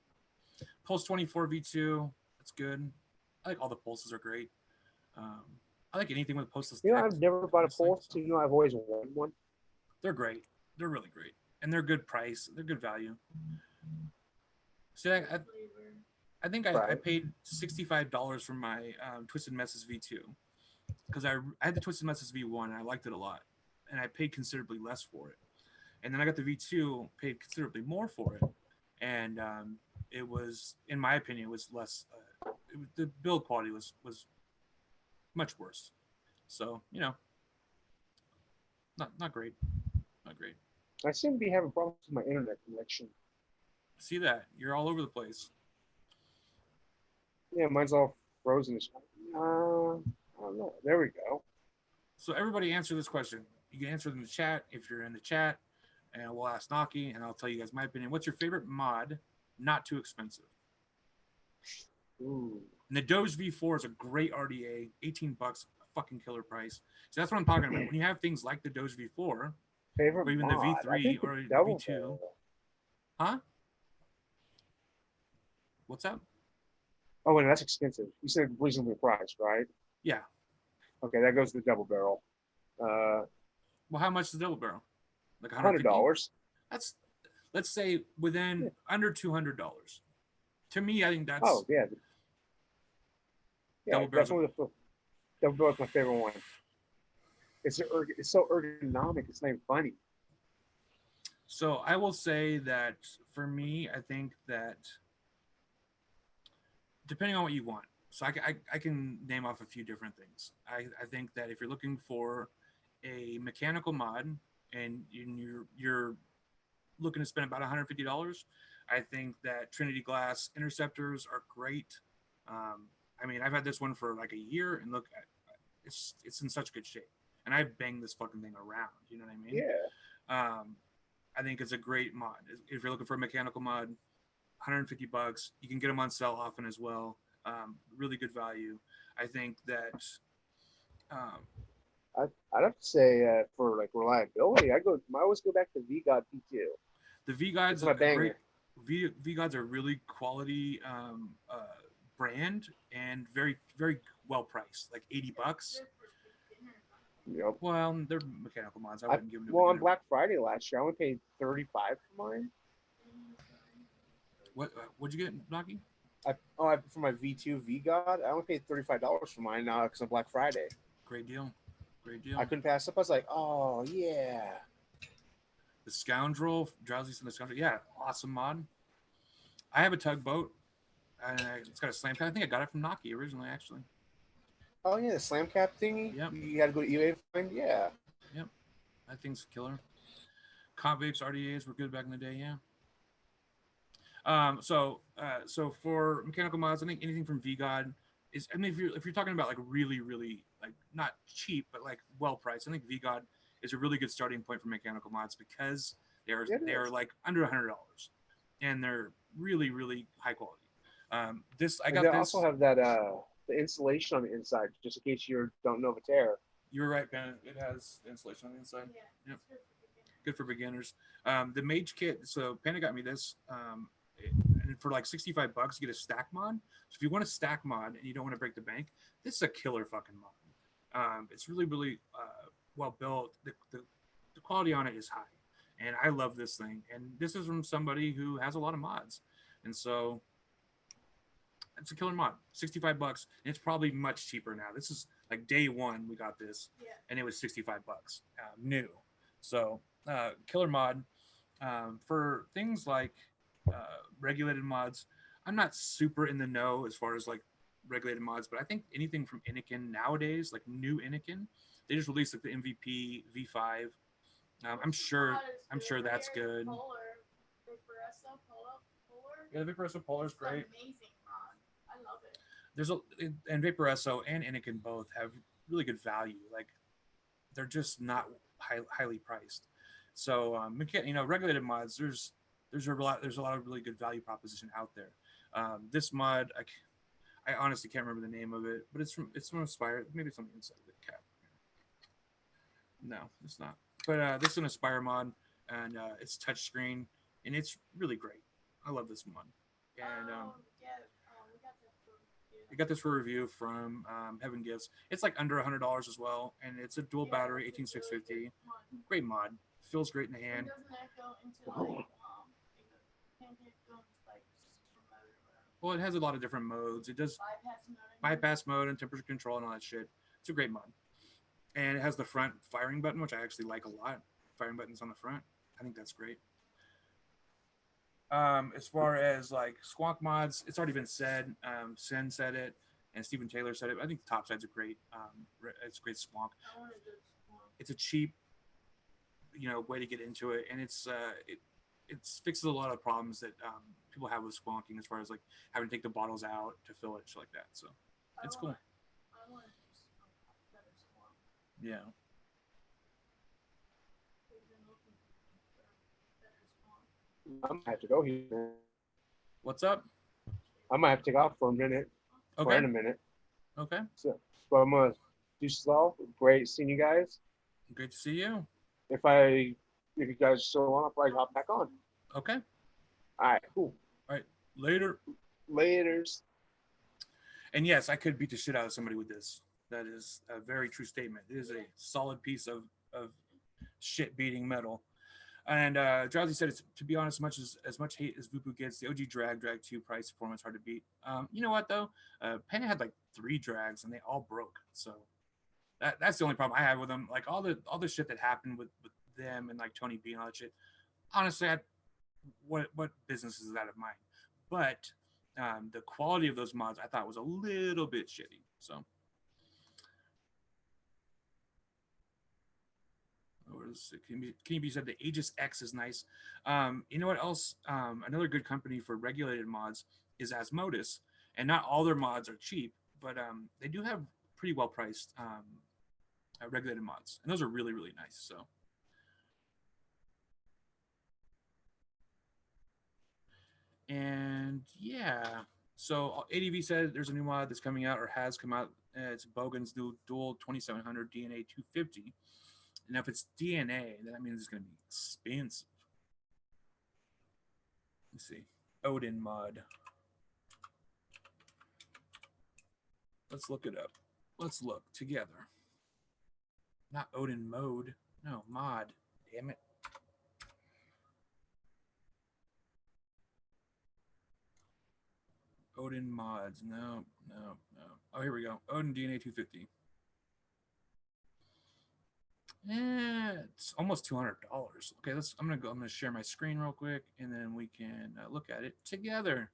Pulse 24 V2. That's good. I like all the pulses are great. I like anything with pulseless. You know, I've never bought a pulse. So you know, I've always wanted one. They're great. They're really great, and they're good price. They're good value. See, I think I paid $65 for my Twisted Messes V2 because I had the Twisted Messes V1 and I liked it a lot, and I paid considerably less for it. And then I got the V2, paid considerably more for it, and it was, in my opinion, it was less. The build quality was much worse. So not great, not great. I seem to be having problems with my internet connection. See that? You're all over the place. Yeah, mine's all frozen. I don't know. There we go. So everybody answer this question. You can answer it in the chat if you're in the chat, and we'll ask Naki, and I'll tell you guys my opinion. What's your favorite mod? Not too expensive. Ooh. And the Doge V4 is a great RDA, $18, fucking killer price. So that's what I'm talking about. When you have things like the Doge V4, favorite or even mod, the V3 or V2, barrel. Huh? What's up? Oh, and that's expensive. You said reasonably priced, right? Yeah. Okay, that goes to the double barrel. Well, how much is the double barrel? Like $100. That's, let's say, within under $200. To me, I think that's. Oh yeah. Yeah, that's one of the double barrel is my favorite one. It's so ergonomic. It's not even funny. So I will say that for me, I think that depending on what you want. So I can name off a few different things. I think that if you're looking for a mechanical mod and you're looking to spend about $150, I think that Trinity Glass interceptors are great. I mean, I've had this one for like a year, and look, it's in such good shape. And I've banged this fucking thing around. You know what I mean? Yeah. I think it's a great mod. If you're looking for a mechanical mod, $150. You can get them on sale often as well. Really good value. I think that. I'd have to say for like reliability, I always go back to VGod P2. The VGods are great. VGods are really quality brand and very very well priced, like $80. Yep. Well, they're mechanical mods. I wouldn't give them. Well, on Black Friday last year, I only paid $35 for mine. What'd you get, Naki? For my V2 VGod, I only paid $35 for mine now because of Black Friday. Great deal. Great deal. I couldn't pass up. I was like, oh yeah. The Scoundrel, Drowsies and the Scoundrel. Yeah, awesome mod. I have a tugboat, and it's got a slam cap. I think I got it from Naki originally, actually. Oh yeah, the slam cap thingy. Yep. You got to go to eBay to find. Yeah. Yep. That thing's killer. Comp Vapes RDAs were good back in the day. Yeah. So for mechanical mods, I think anything from VGod is. I mean, if you're talking about like really like not cheap but like well priced, I think VGod is a really good starting point for mechanical mods because they are like under $100, and they're really high quality. They also have that the insulation on the inside, just in case you don't know Vaperz. You're right, Ben. It has insulation on the inside. Yeah. Yep. Good for beginners. The Mage kit. So Panda got me this. And for like $65, you get a stack mod. So if you want a stack mod and you don't want to break the bank, this is a killer fucking mod. It's really well built. The quality on it is high, and I love this thing. And this is from somebody who has a lot of mods, and so it's a killer mod. $65. And it's probably much cheaper now. This is like day one we got this, and it was $65 new. So killer mod. For things like regulated mods, I'm not super in the know as far as like regulated mods, but I think anything from Inikin nowadays, like new Inikin, they just released like the MVP V5. I'm sure that's good. Yeah, the Vaperesso Polar is great. Amazing mod. I love it. And Vaperesso and Inikin both have really good value. Like they're just not highly priced. So regulated mods, there's a lot of really good value proposition out there. This mod, I honestly can't remember the name of it, but it's from Aspire. Maybe it's on the inside of the cap. No, it's not. But this is an Aspire mod, and it's touchscreen, and it's really great. I love this mod. And we got this for review from Heaven Gifts. It's like under $100 as well, and it's a dual battery 18650. Great mod. Feels great in the hand. Well, it has a lot of different modes. It does bypass mode and temperature control and all that shit. It's a great mod. And it has the front firing button, which I actually like a lot. Firing buttons on the front. I think that's great. As far as like squonk mods, it's already been said. Sen said it, and Stephen Taylor said it. I think the top sides are great. It's a great squonk. It's a cheap, way to get into it, and it fixes a lot of problems that people have with squonking, as far as like having to take the bottles out to fill it, shit like that. So it's cool. Yeah. I might have to go here. What's up? I might have to take off for a minute. Okay. Or in a minute. Okay. So I'm gonna do slow. Great seeing you guys. Great to see you. If you guys still want, I'll probably hop back on. Okay. All right. Cool. All right. Later. Laters. And yes, I could beat the shit out of somebody with this. That is a very true statement. It is a solid piece of shit beating metal. And Drowsy said, it's, to be honest, as much hate as Vupu gets, the OG Drag 2 price performance hard to beat. You know what though? Panda had like 3 drags and they all broke. So that's the only problem I have with them. Like all the shit that happened with them and like Tony B and all that shit. Honestly, what business is that of mine? But the quality of those mods I thought was a little bit shitty. So. Can be said the Aegis X is nice. You know what else? Another good company for regulated mods is Asmodus, and not all their mods are cheap, but they do have pretty well priced regulated mods, and those are really, really nice. So. And yeah, so ADV said there's a new mod that's coming out or has come out. It's Bogan's Dual 2700 DNA 250. And if it's DNA, then that means it's going to be expensive. Let's see. Odin mod. Let's look it up. Let's look together. Not Odin mode. No, mod. Damn it. Odin mods. No. Oh, here we go. Odin DNA 250. It's almost $200. Okay, I'm gonna share my screen real quick, and then we can look at it together.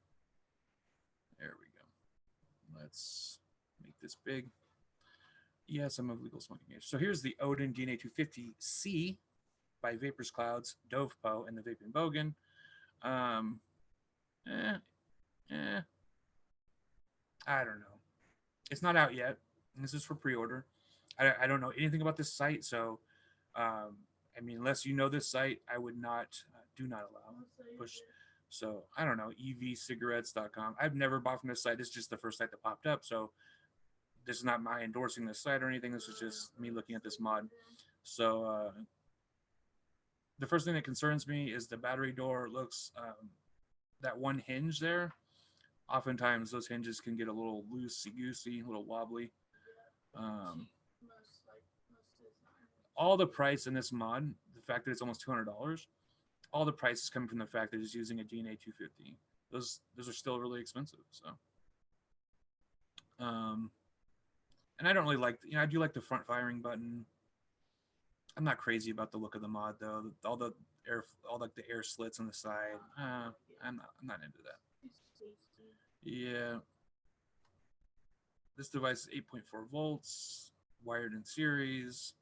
There we go. Let's make this big. Yes, I'm of legal smoking age. So here's the Odin DNA 250C by Vaperz Clouds, Dove Poe, and the Vaping Bogan. I don't know. It's not out yet. This is for pre-order. I don't know anything about this site, so I mean, unless you know this site, I would not do not allow push. So I don't know, evcigarettes.com. I've never bought from this site. This is just the first site that popped up, so this is not my endorsing this site or anything. This is just me looking at this mod. So the first thing that concerns me is the battery door. Looks that one hinge there. Oftentimes those hinges can get a little loosey-goosey, a little wobbly. All the price in this mod, the fact that it's almost $200, all the price is coming from the fact that it's using a DNA 250. Those are still really expensive. So, and I don't really like, I do like the front firing button. I'm not crazy about the look of the mod though. All the air slits on the side. I'm not into that. Yeah. This device is 8.4 volts, wired in series.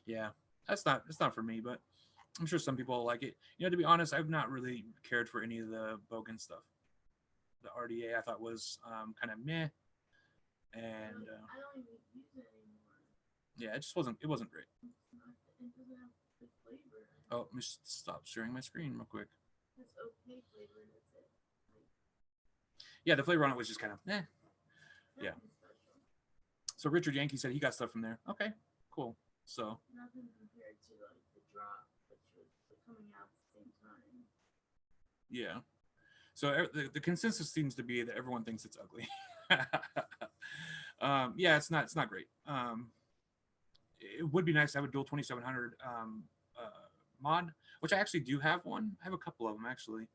Yeah, it's not for me, but I'm sure some people will like it. To be honest, I've not really cared for any of the Bogan stuff. The RDA I thought was kind of meh, and I don't even use it anymore. Yeah, it wasn't great. It doesn't have good flavor. Oh, let me stop sharing my screen real quick. It's okay flavor, that's it. Yeah, the flavor on it was just kind of eh. Yeah. Nothing special. So Richard Yankee said he got stuff from there. Okay, cool. So Nothing compared to like the drop, which was coming out at the same time. yeah. So the consensus seems to be that everyone thinks it's ugly. Yeah, it's not great. It would be nice to have a dual 2700 mod, which I actually do have one. I have a couple of them actually,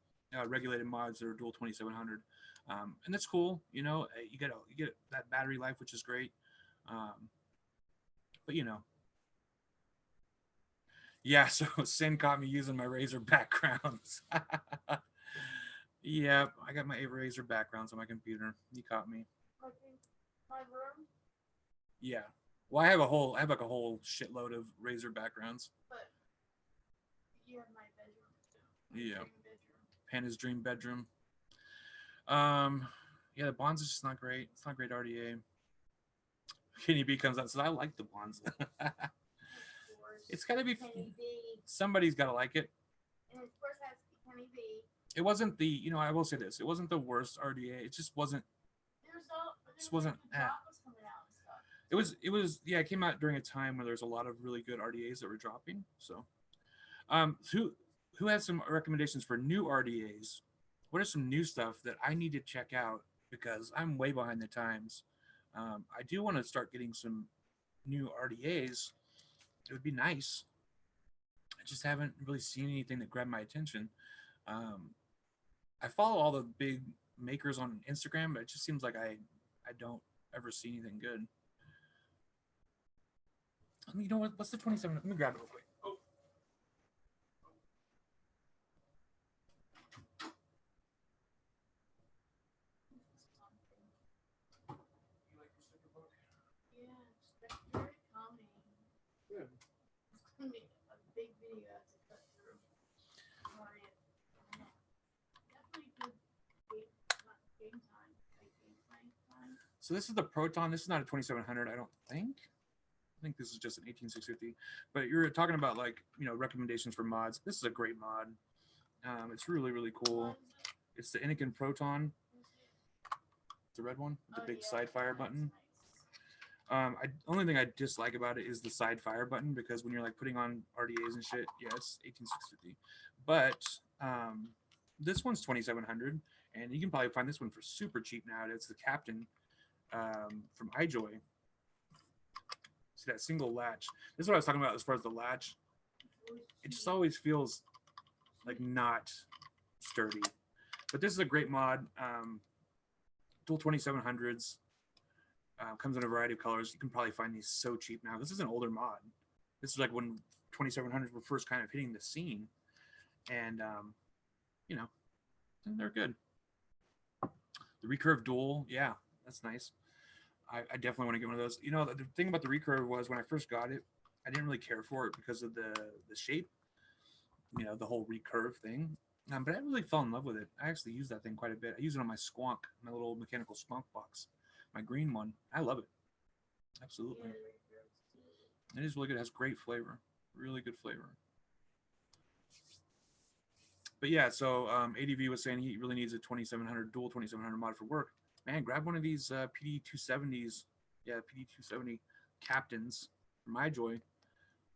regulated mods that are dual 2700, and that's cool. You know, you get that battery life, which is great. But you know, yeah. So Sin caught me using my Razer backgrounds. Yeah, I got my Razer backgrounds on my computer. You caught me. Like in my room, Yeah. Well, I have like a whole shitload of Razer backgrounds. but you have my bedroom too. Yeah. Dream bedroom. Panda's dream bedroom. Yeah, the Bonds is just not great. It's not great RDA. Kenny B comes out and says, I like the Bonds. Of course. It's gotta be Kenny B. somebody's gotta like it. And of course has to be Kenny B. It wasn't the, you know, I will say this, it wasn't the worst RDA. It just wasn't. This wasn't. The drop was coming out and stuff. It was. Yeah, it came out during a time where there's a lot of really good RDAs that were dropping. So, who has some recommendations for new RDAs? What are some new stuff that I need to check out because I'm way behind the times? I do want to start getting some new RDAs. It would be nice. I just haven't really seen anything that grabbed my attention. I follow all the big makers on Instagram, but it just seems like I don't ever see anything good. You know what? What's the 27? Let me grab it real quick. Oh. You like your sticker book? Yeah, it's very calming. Good. It's gonna be a big video to cut through. Definitely good game time, like game time. So this is the Proton. This is not a 2700, I don't think. I think this is just an 18650. But you're talking about like, you know, recommendations for mods. This is a great mod. It's really, really cool. It's the Inikin Proton. It's the red one with the big side fire button. Only thing I dislike about it is the side fire button because when you're like putting on RDAs and shit, yeah, it's 18650. But this one's 2700, and you can probably find this one for super cheap now. It's the Captain from iJoy. See that single latch? This is what I was talking about as far as the latch. It just always feels like not sturdy. But this is a great mod. Dual 2700s. Comes in a variety of colors. You can probably find these so cheap now. This is an older mod. This is like when 2700s were first kind of hitting the scene. And, you know, they're good. The Recurve Dual, yeah, that's nice. I definitely want to get one of those. You know, the thing about the Recurve was when I first got it, I didn't really care for it because of the shape, you know, the whole Recurve thing. But I really fell in love with it. I actually use that thing quite a bit. I use it on my Squonk, my little mechanical Squonk box, my green one. I love it. Absolutely. It is really good. It has great flavor. Really good flavor. But yeah, so ADV was saying he really needs a 2700 dual 2700 mod for work. Man, grab one of these PD 270s. Yeah, PD 270 Captains from iJoy.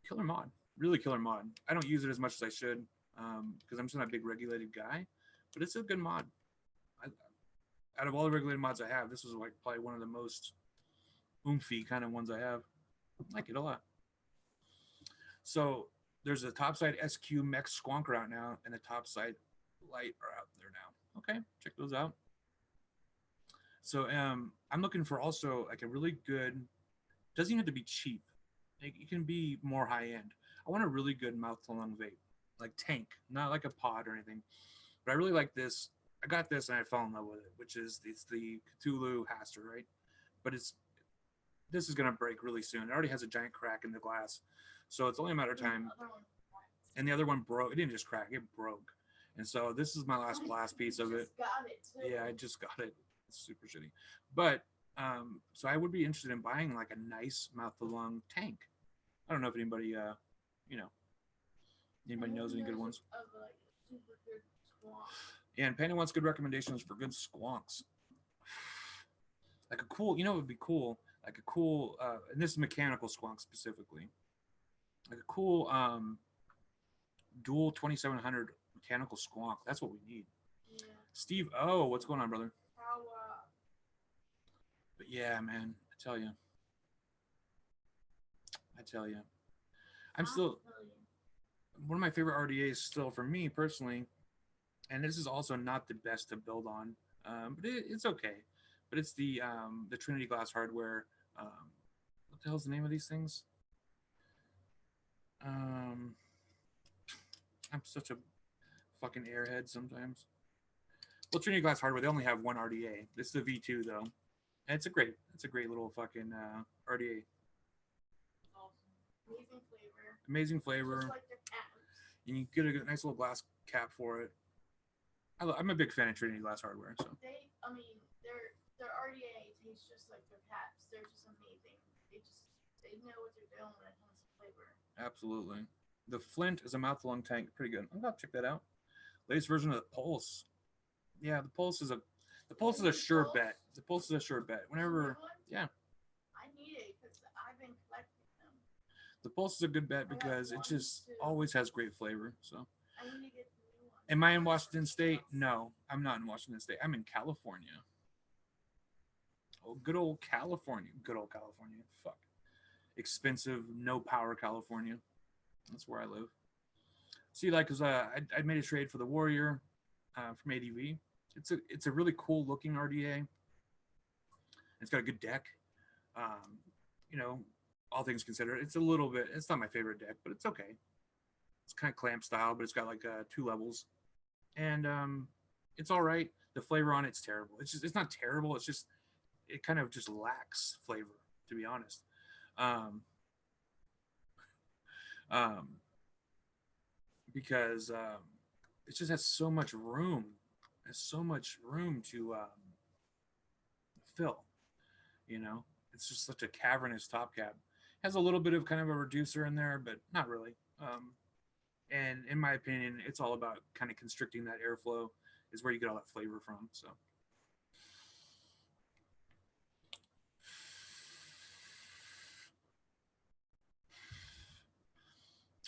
Killer mod. Really killer mod. I don't use it as much as I should because I'm just not a big regulated guy, but it's a good mod. Out of all the regulated mods I have, this is like probably one of the most oomphy kind of ones I have. I like it a lot. So there's a topside SQ Mech Squonker out now, and the topside Light are out there now. Okay, check those out. So I'm looking for also like a really good, doesn't even have to be cheap. Like, it can be more high end. I want a really good mouth to lung vape, like tank, not like a pod or anything. But I really like this. I got this and I fell in love with it, which is it's the Cthulhu Haster, right? But this is gonna break really soon. It already has a giant crack in the glass, so it's only a matter of time. And the other one broke. It didn't just crack; it broke. And so this is my last glass piece of it. Yeah, I just got it. It's super shitty. But so I would be interested in buying like a nice mouth to lung tank. I don't know if anybody you know, Anybody knows any good ones? Of like super good squawk. Yeah, and Panda wants good recommendations for good squonks. Like a cool, you know, it would be cool. Like a cool, and this is mechanical squonk specifically. Like a cool dual 2700 mechanical squonk. That's what we need. Yeah. Steve, oh, what's going on, brother? How But yeah, man, I tell you, I'm still one of my favorite RDAs still for me personally, and this is also not the best to build on, but it's okay. But it's the Trinity Glass hardware. What the hell's the name of these things? I'm such a fucking airhead sometimes. Well, Trinity Glass hardware, they only have one RDA. This is the V2 though. And it's a great little fucking RDA. awesome. Amazing flavor. Amazing flavor. Just like the caps. And you get a nice little glass cap for it. I'm a big fan of Trinity Glass hardware. So I mean, their RDA tastes just like their caps. They're just amazing. They know what they're doing when it comes to flavor. absolutely. The Flint is a mouth-long tank. Pretty good. I'm gonna check that out. Latest version of the Pulse. Yeah, the Pulse is a sure bet. The Pulse is a sure bet. Whenever, yeah. I need it because I've been collecting them. The Pulse is a good bet because it just always has great flavor. So, I need to get the new one. am I in Washington State? No, I'm not in Washington State. I'm in California. Oh, good old California. Good old California. Fuck. Expensive, no power California. That's where I live. See, like, cause I made a trade for the Warrior from ADV. It's a really cool looking RDA. It's got a good deck. You know, all things considered, it's a little bit. It's not my favorite deck, but it's okay. It's kind of clamp style, but it's got like 2 levels, and it's all right. The flavor on it's terrible. It's not terrible. It's just it kind of just lacks flavor, to be honest. Because it just has so much room. There's so much room to fill. You know, it's just such a cavernous top cap. Has a little bit of kind of a reducer in there, but not really. And in my opinion, it's all about kind of constricting that airflow is where you get all that flavor from. So.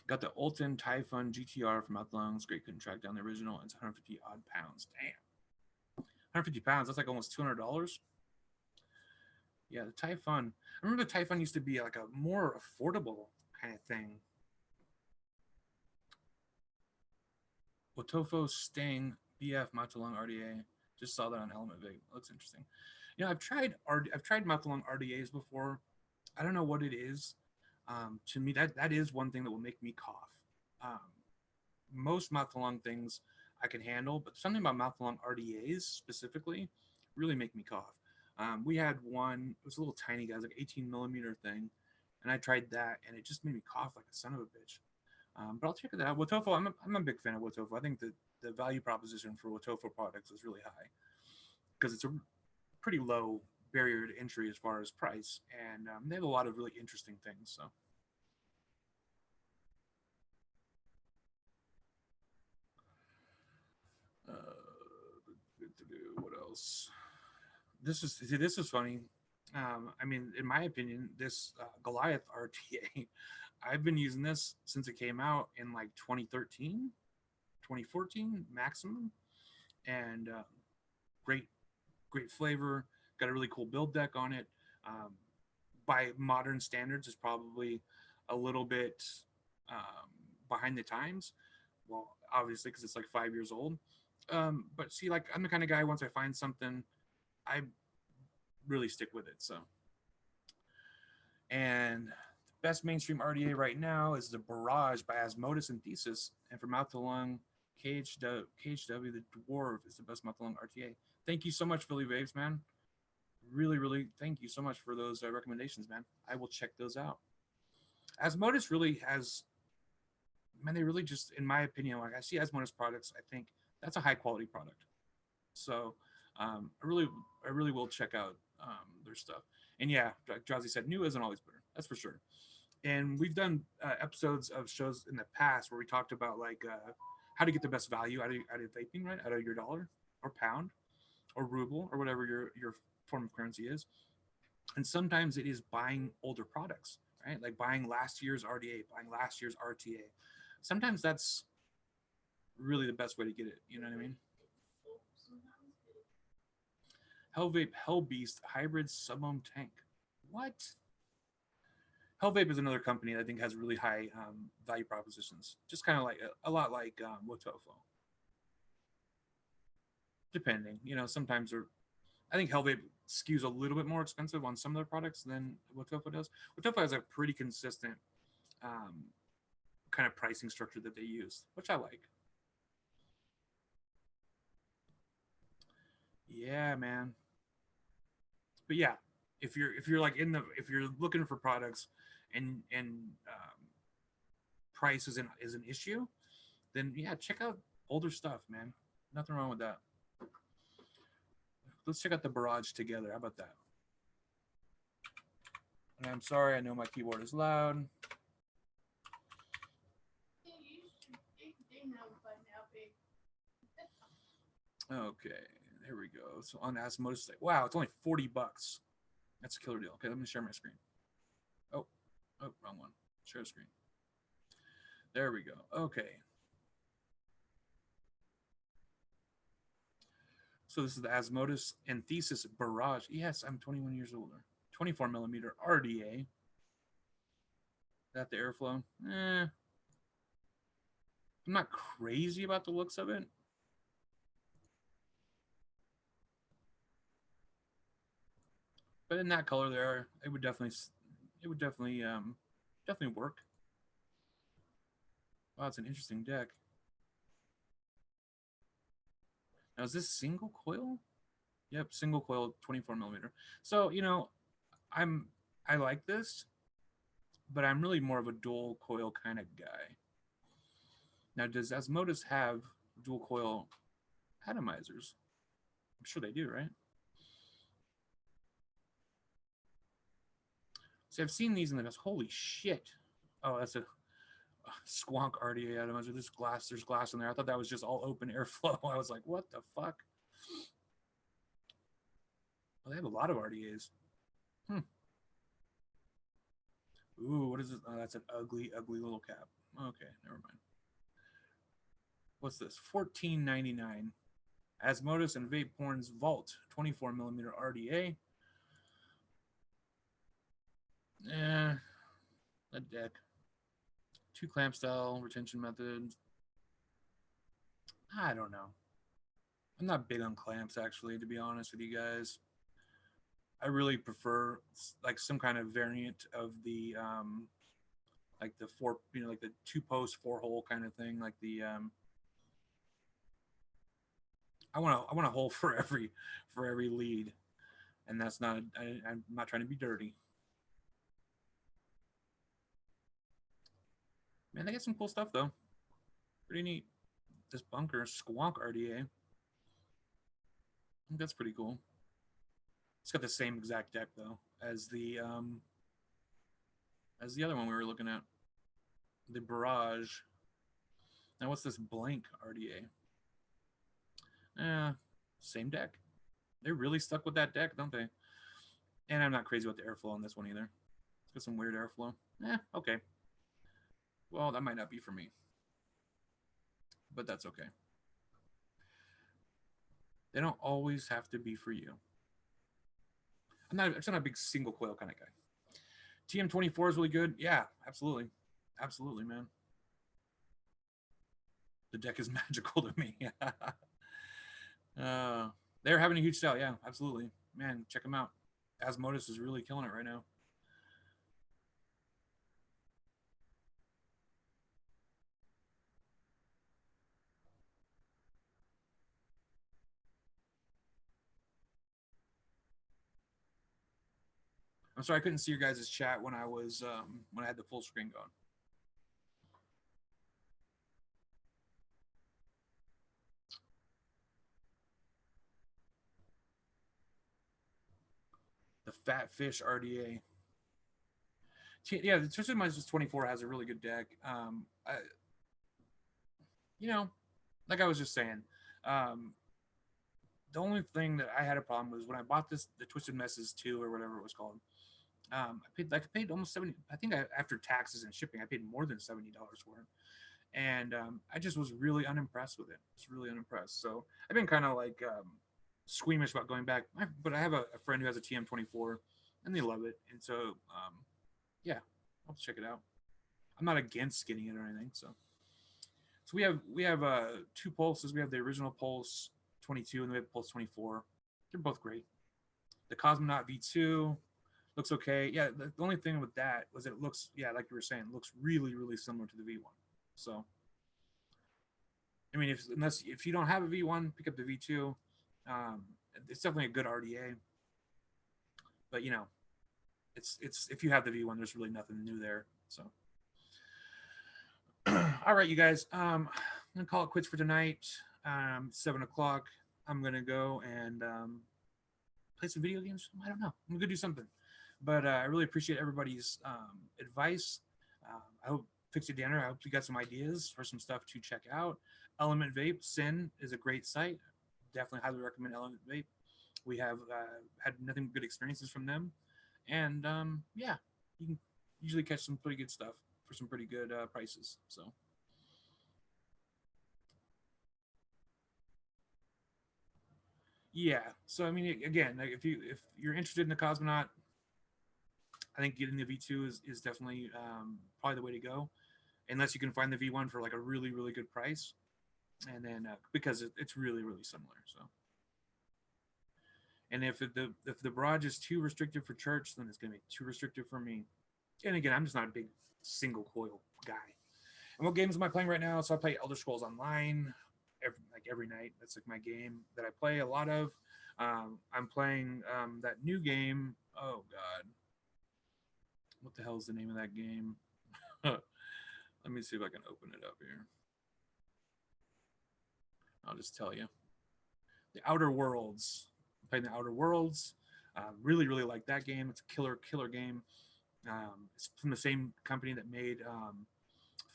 Got the Ulton Typhon GTR from Mouth Lungs. Great, couldn't track down the original. It's 150 odd pounds. Damn. 150 pounds. That's like almost $200. Yeah, the Typhon. I remember the Typhon used to be like a more affordable kind of thing. Wotofo Sting BF Mouth-to-Lung RDA. Just saw that on Element Vape. Looks interesting. You know, I've tried Mouth-to-Lung RDAs before. I don't know what it is. To me, that is one thing that will make me cough. Most mouth-to-lung things I can handle, but something about mouth-to-lung RDAs specifically really make me cough. We had one, it was a little tiny guy, it was like 18 millimeter thing, and I tried that, and it just made me cough like a son of a bitch. But I'll check it out. Wotofo, I'm a big fan of Wotofo. I think that the value proposition for Wotofo products is really high because it's a pretty low barrier to entry as far as price, and they have a lot of really interesting things. So. What else? This is funny. I mean, in my opinion, this Goliath RTA, I've been using this since it came out in like 2013, 2014 maximum, and great flavor. Got a really cool build deck on it. By modern standards, is probably a little bit behind the times. Well, obviously, because it's like 5 years old. But see, like, I'm the kind of guy, once I find something, I really stick with it. So, and the best mainstream RDA right now is the Barrage by Asmodus and Thesis. And for Mouth to Lung, KHW, the Dwarf is the best Mouth to Lung RTA. Thank you so much, Philly Vapes, man. Really, really thank you so much for those recommendations, man. I will check those out. Asmodus really has, man, they really just, in my opinion, like I see Asmodus products, I think that's a high quality product. So I really will check out their stuff. And yeah, like Jazzy said, new isn't always better. That's for sure. And we've done episodes of shows in the past where we talked about like how to get the best value out of vaping, right? Out of your dollar or pound or ruble or whatever your form of currency is. And sometimes it is buying older products, right? Like buying last year's RDA, buying last year's RTA. Sometimes that's really the best way to get it. You know what I mean? Hell Vape Hell Beast hybrid sub-ohm tank. What? Hell Vape is another company that I think has really high value propositions. Just kind of like a lot like Wotofo. Depending, you know, sometimes I think Hell Vape skews a little bit more expensive on some of their products than Wotofo does. Wotofo has a pretty consistent kind of pricing structure that they use, which I like. Yeah, man. But yeah, if you're like if you're looking for products and price is an issue, then yeah, check out older stuff, man. Nothing wrong with that. Let's check out the Barrage together. How about that? And I'm sorry, I know my keyboard is loud. Okay, there we go. So on Asmodeus, wow, it's only $40. That's a killer deal. Okay, let me share my screen. Oh, wrong one. Share screen. There we go. Okay. So this is the Asmodeus Anthesis Barrage. Yes, I'm 21 years older. 24 millimeter RDA. That the airflow? I'm not crazy about the looks of it. But in that color there, it would definitely work. Wow, it's an interesting deck. Now is this single coil? Yep, single coil 24 millimeter. So, you know, I like this, but I'm really more of a dual coil kind of guy. Now, does Asmodeus have dual coil atomizers? I'm sure they do, right? See, I've seen these in the past. Holy shit. Oh, that's a squonk RDA atomizer. There's glass in there. I thought that was just all open airflow. I was like, what the fuck? Well, they have a lot of RDAs. Ooh, what is this? Oh, that's an ugly little cap. Okay, never mind. What's this? $14.99. Asmodeus and Vapor's Vault 24 millimeter RDA. A deck. 2 clamp style retention methods. I don't know. I'm not big on clamps, actually, to be honest with you guys. I really prefer like some kind of variant of the like the 4, you know, like the 2-post 4-hole kind of thing, like the I want a hole for every lead, and that's not I'm not trying to be dirty. Man, they got some cool stuff though. Pretty neat. This bunker squonk RDA. I think that's pretty cool. It's got the same exact deck though as the other one we were looking at, the Barrage. Now what's this blank RDA? Same deck. They're really stuck with that deck, don't they? And I'm not crazy about the airflow on this one either. It's got some weird airflow. Okay. Well, that might not be for me, but that's okay. They don't always have to be for you. I'm not a big single coil kind of guy. TM24 is really good. Yeah, absolutely. Absolutely, man. The deck is magical to me. They're having a huge sale. Yeah, absolutely. Man, check them out. Asmodeus is really killing it right now. I'm sorry I couldn't see your guys' chat when I was when I had the full screen going. The Fat Fish RDA. Yeah, the Twisted Minds 24 has a really good deck. You know, like I was just saying, um, the only thing that I had a problem was when I bought the Twisted Messes 2 or whatever it was called. I paid almost 70. I think after taxes and shipping, I paid more than $70 for it, and I just was really unimpressed with it. I was really unimpressed. So I've been kind of like squeamish about going back. But I have a friend who has a TM24, and they love it, and so yeah, I'll check it out. I'm not against getting it or anything. So we have two pulses. We have the original Pulse 22 and we have Pulse 24. They're both great. The Cosmonaut V2 looks okay. Yeah, the only thing with that was it looks, yeah, like you were saying, it looks really, really similar to the V1. So, I mean, if you don't have a V1, pick up the V2. It's definitely a good RDA. But you know, it's if you have the V1, there's really nothing new there. So, all right, you guys. I'm gonna call it quits for tonight. 7 o'clock. I'm gonna go and play some video games. I don't know. I'm gonna do something. But I really appreciate everybody's advice. I hope Fix It Danner. I hope you got some ideas for some stuff to check out. Element Vape, Sin is a great site. Definitely highly recommend Element Vape. We have had nothing but good experiences from them, and yeah, you can usually catch some pretty good stuff for some pretty good prices. So. Yeah. So I mean, again, like if you're interested in the Cosmonaut, I think getting the V2 is definitely probably the way to go, unless you can find the V1 for like a really really good price, and then because it's really really similar. So, and if the barrage is too restrictive for church, then it's gonna be too restrictive for me. And again, I'm just not a big single coil guy. And what games am I playing right now? So I play Elder Scrolls Online every night. That's like my game that I play a lot of. I'm playing that new game. Oh God, what the hell is the name of that game? Let me see if I can open it up here. I'll just tell you. The Outer Worlds. I'm playing the Outer Worlds. Really, really like that game. It's a killer game. It's from the same company that made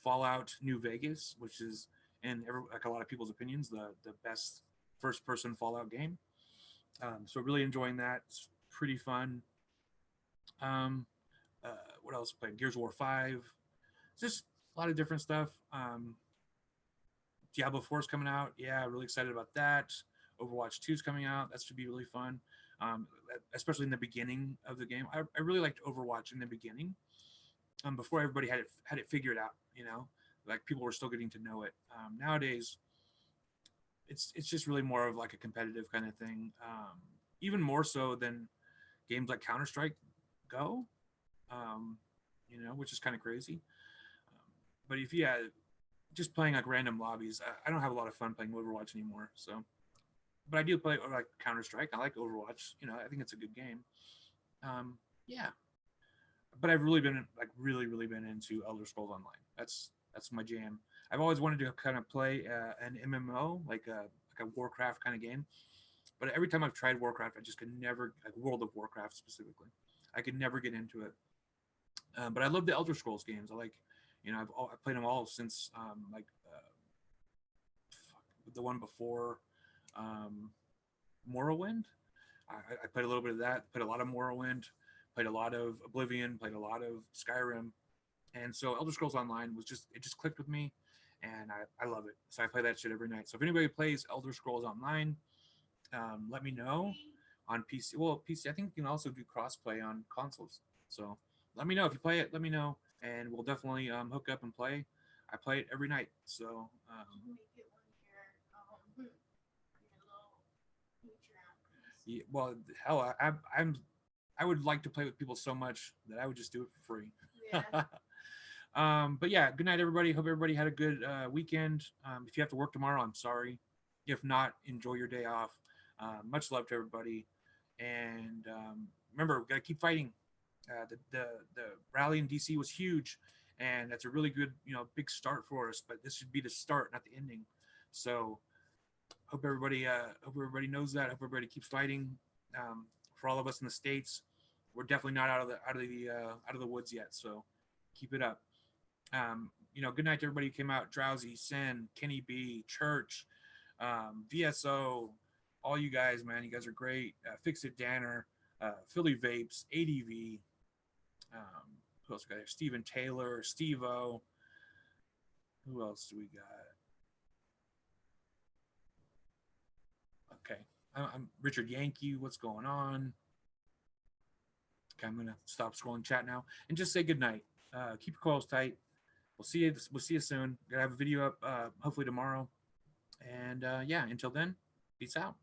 Fallout New Vegas, which is, in like a lot of people's opinions, the best first-person Fallout game. So really enjoying that. It's pretty fun. What else? Played Gears of War 5. Just a lot of different stuff. Diablo 4 is coming out. Yeah, really excited about that. Overwatch 2 is coming out. That should be really fun. Especially in the beginning of the game. I really liked Overwatch in the beginning. Before everybody had it figured out, you know, like people were still getting to know it. Nowadays, it's just really more of like a competitive kind of thing, even more so than games like Counter-Strike go, you know, which is kind of crazy. But if you just playing like random lobbies, I don't have a lot of fun playing Overwatch anymore. So, but I do play like Counter-Strike. I like Overwatch. You know, I think it's a good game. Yeah. But I've really been really been into Elder Scrolls Online. That's my jam. I've always wanted to kind of play an MMO, like a Warcraft kind of game. But every time I've tried Warcraft, I just could never, like World of Warcraft specifically, I could never get into it. But I love the Elder Scrolls games. I like, you know, I played them all since the one before Morrowind. I played a little bit of that. Played a lot of Morrowind. Played a lot of Oblivion. Played a lot of Skyrim. And so Elder Scrolls Online was just clicked with me, and I love it. So I play that shit every night. So if anybody plays Elder Scrolls Online, let me know on PC. Well, PC, I think you can also do crossplay on consoles. So let me know if you play it. Let me know, and we'll definitely hook up and play. I play it every night. So yeah, well, hell, I would like to play with people so much that I would just do it for free. Yeah. But yeah, good night, everybody. Hope everybody had a good weekend. If you have to work tomorrow, I'm sorry. If not, enjoy your day off. Much love to everybody. And remember, we got to keep fighting. The rally in DC was huge, and that's a really good, you know, big start for us. But this should be the start, not the ending. So hope everybody knows that. Hope everybody keeps fighting. For all of us in the States, we're definitely not out of the woods yet. So keep it up. You know, good night to everybody who came out. Drowsy, Sen, Kenny B, Church, VSO, all you guys, man. You guys are great. Fix It Danner, Philly Vapes, ADV. Who else we got there? Steven Taylor, Steve-O. Who else do we got? Okay. I'm Richard Yankee. What's going on? Okay, I'm going to stop scrolling chat now and just say good night. Keep your coils tight. We'll see you soon. Gonna have a video up hopefully tomorrow. And yeah, until then, peace out.